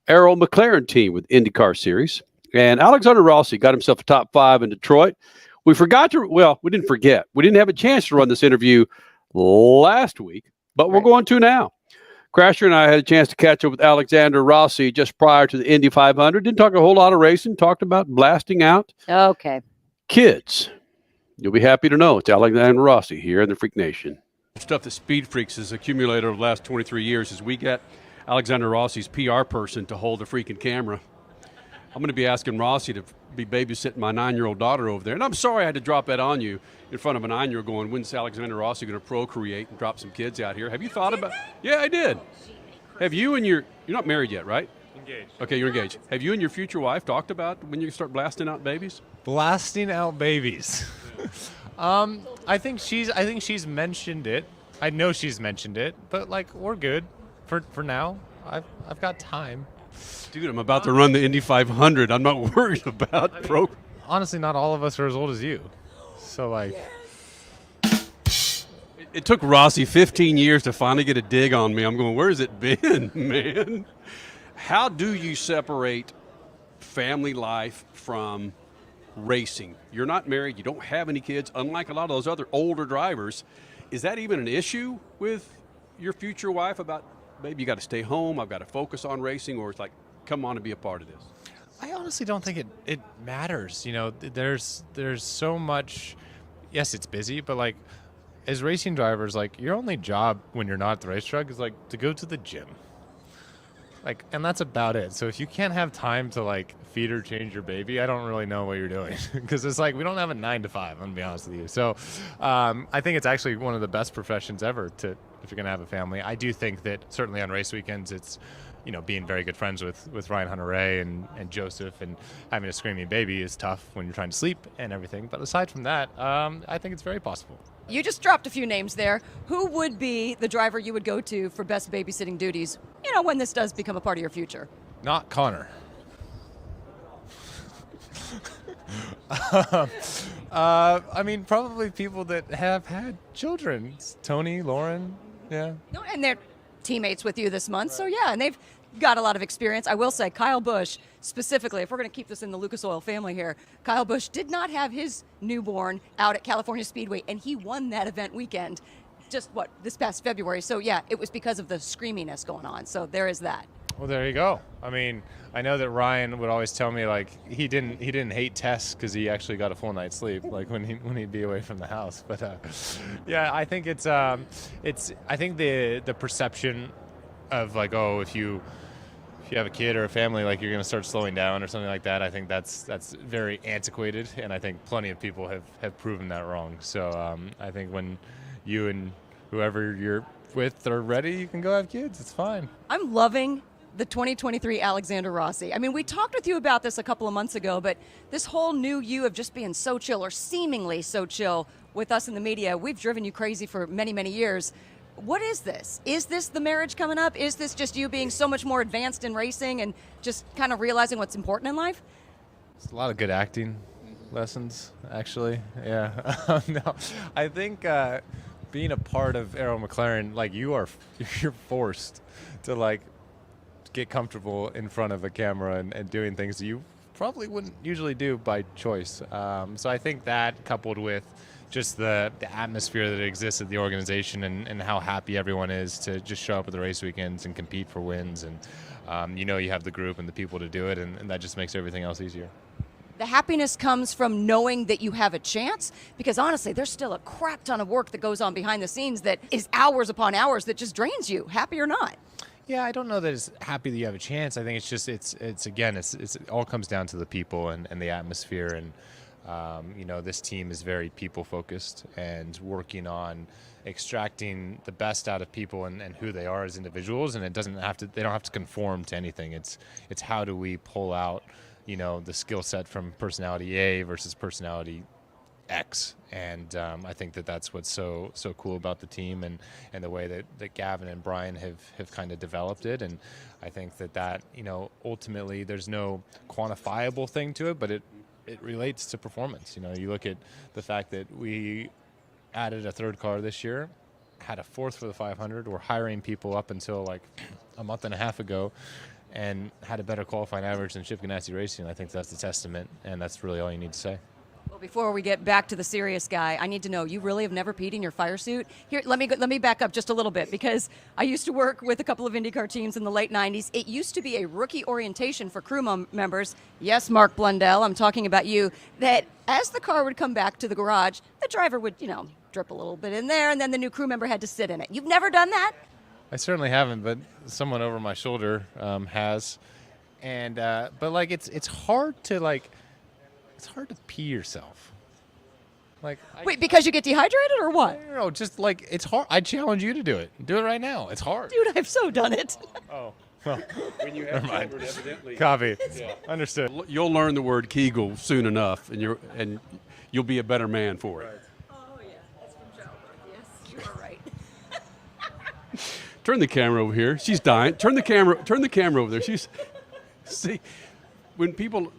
Arrow McLaren team with IndyCar Series. And Alexander Rossi got himself a top 5 in Detroit. We didn't forget. We didn't have a chance to run this interview last week, but we're going to now. Crasher and I had a chance to catch up with Alexander Rossi just prior to the Indy 500. Didn't talk a whole lot of racing. Talked about blasting out kids. You'll be happy to know it's Alexander Rossi here in the Freak Nation. Stuff that Speed Freaks has accumulated over the last 23 years is we got Alexander Rossi's PR person to hold the freaking camera. I'm going to be asking Rossi to be babysitting my 9-year-old daughter over there. And I'm sorry I had to drop that on you in front of a 9-year-old going, when's Alexander Rossi going to procreate and drop some kids out here? Have you thought about Yeah, I did. Have you and you're not married yet, right? Engaged. Okay, you're engaged. Have you and your future wife talked about when you start blasting out babies? Blasting out babies. I think she's mentioned it. I know she's mentioned it, but like we're good for now. I've got time. Dude, I'm about to run the Indy 500. I'm not worried about Honestly, not all of us are as old as you. So like it took Rossi 15 years to finally get a dig on me. I'm going, where's it been, man? How do you separate family life from racing? You're not married. You don't have any kids, unlike a lot of those other older drivers. Is that even an issue with your future wife about, babe, you got to stay home, I've got to focus on racing, or it's like, come on and be a part of this? I honestly don't think it matters. You know, there's so much. Yes, it's busy, but like as racing drivers, like your only job when you're not at the racetrack is like to go to the gym. Like, and that's about it. So if you can't have time to like feed or change your baby, I don't really know what you're doing because it's like we don't have a 9 to 5. I'm gonna be honest with you. So I think it's actually one of the best professions ever if you're gonna have a family. I do think that certainly on race weekends, it's being very good friends with Ryan Hunter-Reay and Joseph, and having a screaming baby is tough when you're trying to sleep and everything. But aside from that, I think it's very possible. You just dropped a few names there. Who would be the driver you would go to for best babysitting duties, when this does become a part of your future? Not Connor. I mean, probably people that have had children. Tony, Lauren, yeah. No, and they're teammates with you this month, so yeah, and they've got a lot of experience. I will say Kyle Busch, specifically, if we're going to keep this in the Lucas Oil family here, Kyle Busch did not have his newborn out at California Speedway, and he won that event weekend just, this past February. So, yeah, it was because of the screaminess going on. So there is that. Well, there you go. I mean, I know that Ryan would always tell me like he didn't hate tests because he actually got a full night's sleep, like when he'd be away from the house. But yeah, I think it's I think the perception of like, oh, if you have a kid or a family, like you're going to start slowing down or something like that, I think that's very antiquated, and I think plenty of people have proven that wrong. So I think when you and whoever you're with are ready, you can go have kids. It's fine. I'm loving the 2023 Alexander Rossi. I mean, we talked with you about this a couple of months ago, but this whole new you of just being so chill, or seemingly so chill with us in the media, we've driven you crazy for many, many years. What is this? Is this the marriage coming up? Is this just you being so much more advanced in racing and just kind of realizing what's important in life? It's a lot of good acting lessons, actually. Yeah. No, I think being a part of Arrow McLaren, like you're forced to like get comfortable in front of a camera and doing things that you probably wouldn't usually do by choice. So I think that, coupled with just the atmosphere that exists at the organization and how happy everyone is to just show up at the race weekends and compete for wins, and you have the group and the people to do it, and that just makes everything else easier. The happiness comes from knowing that you have a chance, because honestly, there's still a crap ton of work that goes on behind the scenes that is hours upon hours that just drains you, happy or not. Yeah, I don't know that it's happy that you have a chance. I think it's just it's it all comes down to the people and the atmosphere, and this team is very people focused and working on extracting the best out of people and who they are as individuals, and they don't have to conform to anything. It's how do we pull out the skill set from personality A versus personality X, and I think that's what's so cool about the team and the way that Gavin and Brian have kind of developed it. And I think that ultimately there's no quantifiable thing to it, but it relates to performance. You look at the fact that we added a third car this year, had a fourth for the 500. We're hiring people up until like a month and a half ago, and had a better qualifying average than Chip Ganassi Racing. I think that's a testament, and that's really all you need to say. Well, before we get back to the serious guy, I need to know, you really have never peed in your fire suit? Here, let me back up just a little bit, because I used to work with a couple of IndyCar teams in the late 90s. It used to be a rookie orientation for crew members. Yes, Mark Blundell, I'm talking about you. That as the car would come back to the garage, the driver would, drip a little bit in there, and then the new crew member had to sit in it. You've never done that? I certainly haven't, but someone over my shoulder has. And but like it's hard to pee yourself. Wait, because you get dehydrated or what? No, just like it's hard. I challenge you to do it. Do it right now. It's hard. Dude, I've so done it. Oh. Well, when you have covered, evidently. Copy. Yeah. Understood. You'll learn the word Kegel soon enough, and you'll be a better man for it. Right. Oh yeah, that's from childhood. Yes, you are right. Turn the camera over here. She's dying. Turn the camera over there. See, when people,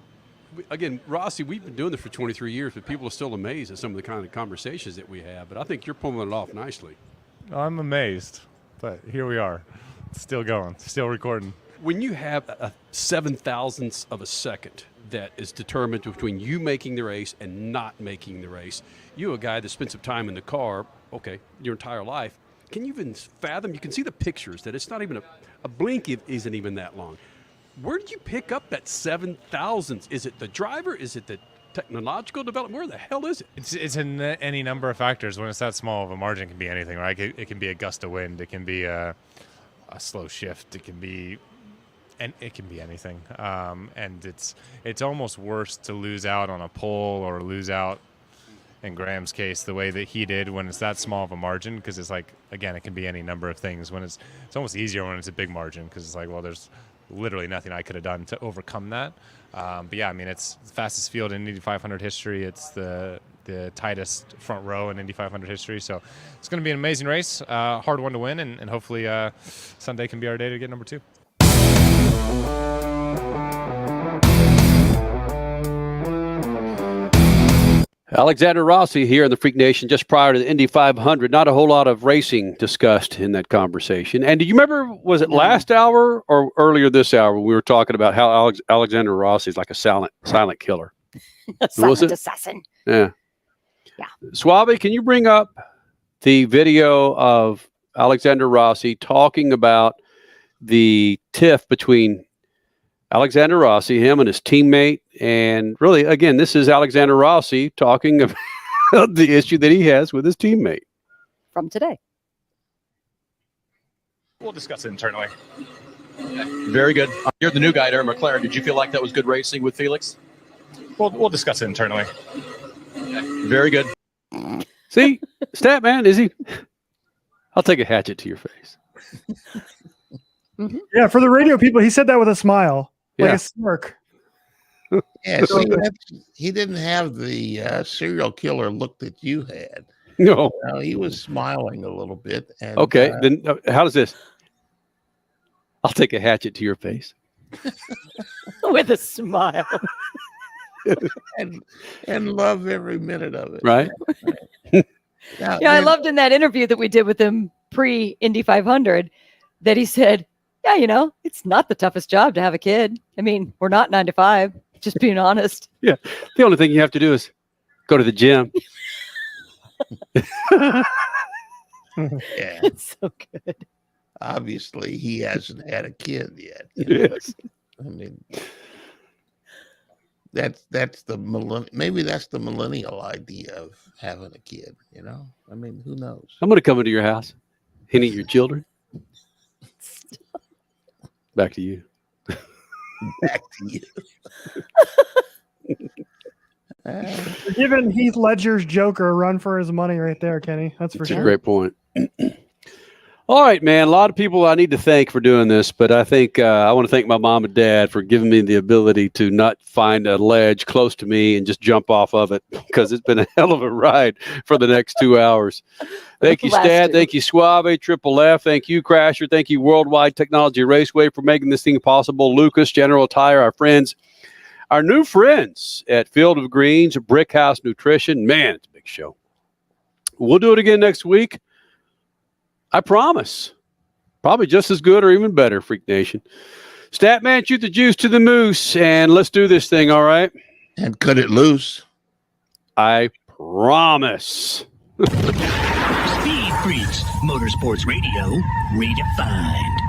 again, Rossi, we've been doing this for 23 years, but people are still amazed at some of the kind of conversations that we have. But I think you're pulling it off nicely. I'm amazed, but here we are. It's still going, still recording. When you have a 7,000th of a second that is determined between you making the race and not making the race, you, a guy that spent some time in the car, okay, your entire life, can you even fathom? You can see the pictures that it's not even a blink isn't even that long. Where did you pick up that 7,000th? Is it the driver? Is it the technological development? Where the hell is it? It's in any number of factors. When it's that small of a margin, it can be anything, right? It can be a gust of wind. It can be a slow shift. It can be anything. And it's almost worse to lose out on a pole or lose out, in Graham's case, the way that he did when it's that small of a margin, because it's like, again, it can be any number of things. When it's almost easier when it's a big margin, because it's like, well, there's literally nothing I could have done to overcome that. But yeah, I mean, it's the fastest field in Indy 500 history. It's the tightest front row in Indy 500 history. So it's going to be an amazing race, hard one to win, and hopefully Sunday can be our day to get number 2. Alexander Rossi here in the Freak Nation just prior to the Indy 500. Not a whole lot of racing discussed in that conversation. And do you remember, was it last hour or earlier this hour when we were talking about how Alexander Rossi is like a silent killer? A silent assassin. Yeah. Yeah. Suave, can you bring up the video of Alexander Rossi talking about the tiff between Alexander Rossi, him and his teammate. And really, again, this is Alexander Rossi talking about the issue that he has with his teammate. From today. We'll discuss it internally. Very good. You're the new guy there, McLaren. Did you feel like that was good racing with Felix? We'll discuss it internally. Very good. See, stat man, is he? I'll take a hatchet to your face. Yeah, for the radio people, he said that with a smile, like Yeah. a smirk. Yeah, see, he didn't have the serial killer look that you had. No. He was smiling a little bit. And, Okay, then how does this? I'll take a hatchet to your face. With a smile. and love every minute of it. Right? Now, Yeah, I loved in that interview that we did with him pre-Indy 500 that he said, yeah, you know, it's not the toughest job to have a kid. I mean, we're not 9 to 5, just being honest. Yeah. The only thing you have to do is go to the gym. Yeah. It's so good. Obviously, he hasn't had a kid yet. Yes. I mean, that's the maybe that's the millennial idea of having a kid. You know, I mean, who knows? I'm going to come into your house and eat your children. Back to you. Back to you. You're giving Heath Ledger's Joker a run for his money right there, Kenny. That's for That's sure. a great point. All right, man. A lot of people I need to thank for doing this, but I think I want to thank my mom and dad for giving me the ability to not find a ledge close to me and just jump off of it, because it's been a hell of a ride for the next 2 hours. Thank you, Stat. Thank you, Suave, Triple F. Thank you, Crasher. Thank you, Worldwide Technology Raceway, for making this thing possible. Lucas, General Tire, our friends. Our new friends at Field of Greens, Brick House Nutrition. Man, it's a big show. We'll do it again next week. I promise. Probably just as good or even better, Freak Nation. Statman, shoot the juice to the moose, and let's do this thing, all right? And cut it loose. I promise. Speed Freaks, Motorsports Radio, redefined.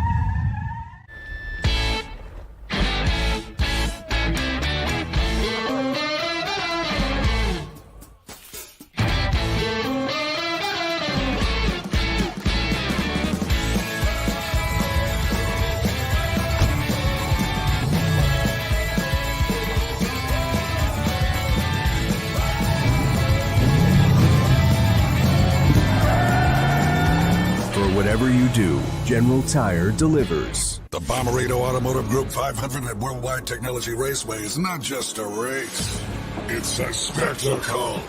Whatever you do, General Tire delivers. The Bommarito Automotive Group 500 at Worldwide Technology Raceway is not just a race. It's a spectacle.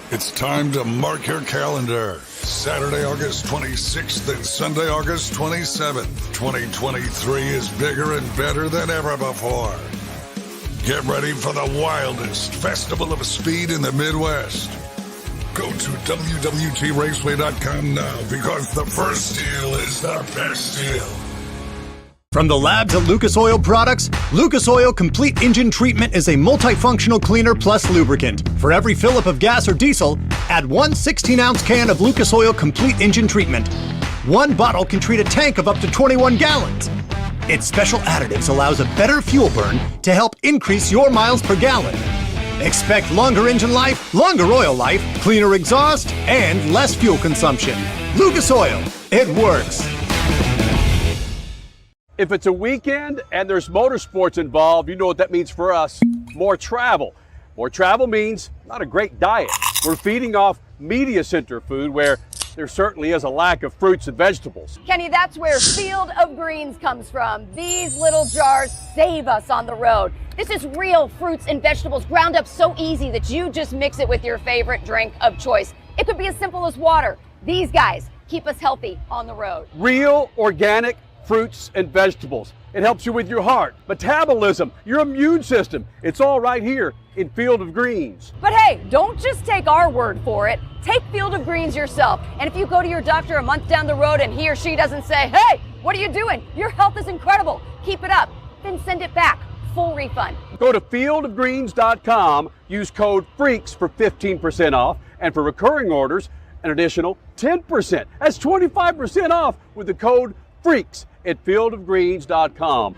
It's time to mark your calendar. Saturday, August 26th and Sunday, August 27th. 2023 is bigger and better than ever before. Get ready for the wildest festival of speed in the Midwest. Go to WWTRaceway.com now, because the first deal is the best deal. From the labs at Lucas Oil Products, Lucas Oil Complete Engine Treatment is a multifunctional cleaner plus lubricant. For every fill-up of gas or diesel, add one 16-ounce can of Lucas Oil Complete Engine Treatment. One bottle can treat a tank of up to 21 gallons. Its special additives allows a better fuel burn to help increase your miles per gallon. Expect longer engine life, longer oil life, cleaner exhaust, and less fuel consumption. Lucas Oil, it works. If it's a weekend and there's motorsports involved, you know what that means for us. More travel. More travel means not a great diet. We're feeding off media center food where there certainly is a lack of fruits and vegetables. Kenny, that's where Field of Greens comes from. These little jars save us on the road. This is real fruits and vegetables ground up so easy that you just mix it with your favorite drink of choice. It could be as simple as water. These guys keep us healthy on the road. Real organic fruits and vegetables. It helps you with your heart, metabolism, your immune system. It's all right here in Field of Greens. But hey, don't just take our word for it. Take Field of Greens yourself. And if you go to your doctor a month down the road and he or she doesn't say, hey, what are you doing? Your health is incredible. Keep it up. Then send it back. Full refund. Go to fieldofgreens.com, use code FREAKS for 15% off, and for recurring orders, an additional 10%. That's 25% off with the code Freaks at fieldofgreens.com.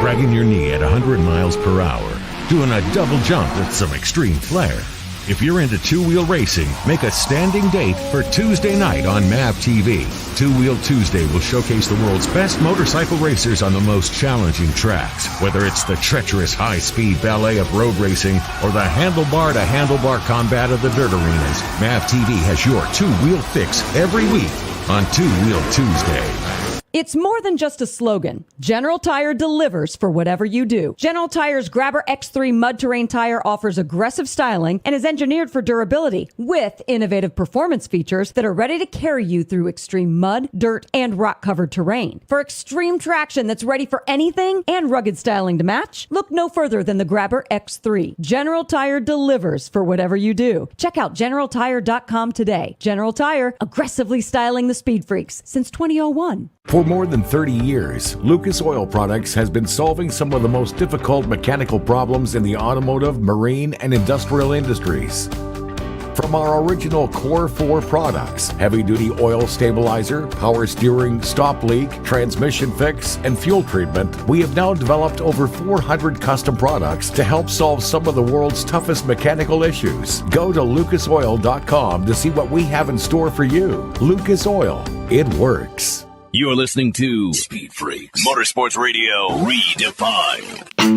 Dragging your knee at 100 miles per hour, doing a double jump with some extreme flair. If you're into two-wheel racing, make a standing date for Tuesday night on MAV TV. Two Wheel Tuesday will showcase the world's best motorcycle racers on the most challenging tracks. Whether it's the treacherous high-speed ballet of road racing or the handlebar-to-handlebar combat of the dirt arenas, MAV TV has your two-wheel fix every week on Two Wheel Tuesday. It's more than just a slogan. General Tire delivers for whatever you do. General Tire's Grabber X3 mud terrain tire offers aggressive styling and is engineered for durability with innovative performance features that are ready to carry you through extreme mud, dirt, and rock-covered terrain. For extreme traction that's ready for anything and rugged styling to match, look no further than the Grabber X3. General Tire delivers for whatever you do. Check out GeneralTire.com today. General Tire, aggressively styling the speed freaks since 2001. For more than 30 years, Lucas Oil Products has been solving some of the most difficult mechanical problems in the automotive, marine, and industrial industries. From our original Core 4 products, heavy-duty oil stabilizer, power steering, stop leak, transmission fix, and fuel treatment, we have now developed over 400 custom products to help solve some of the world's toughest mechanical issues. Go to lucasoil.com to see what we have in store for you. Lucas Oil, it works. You're listening to Speed Freaks Motorsports Radio Redefined.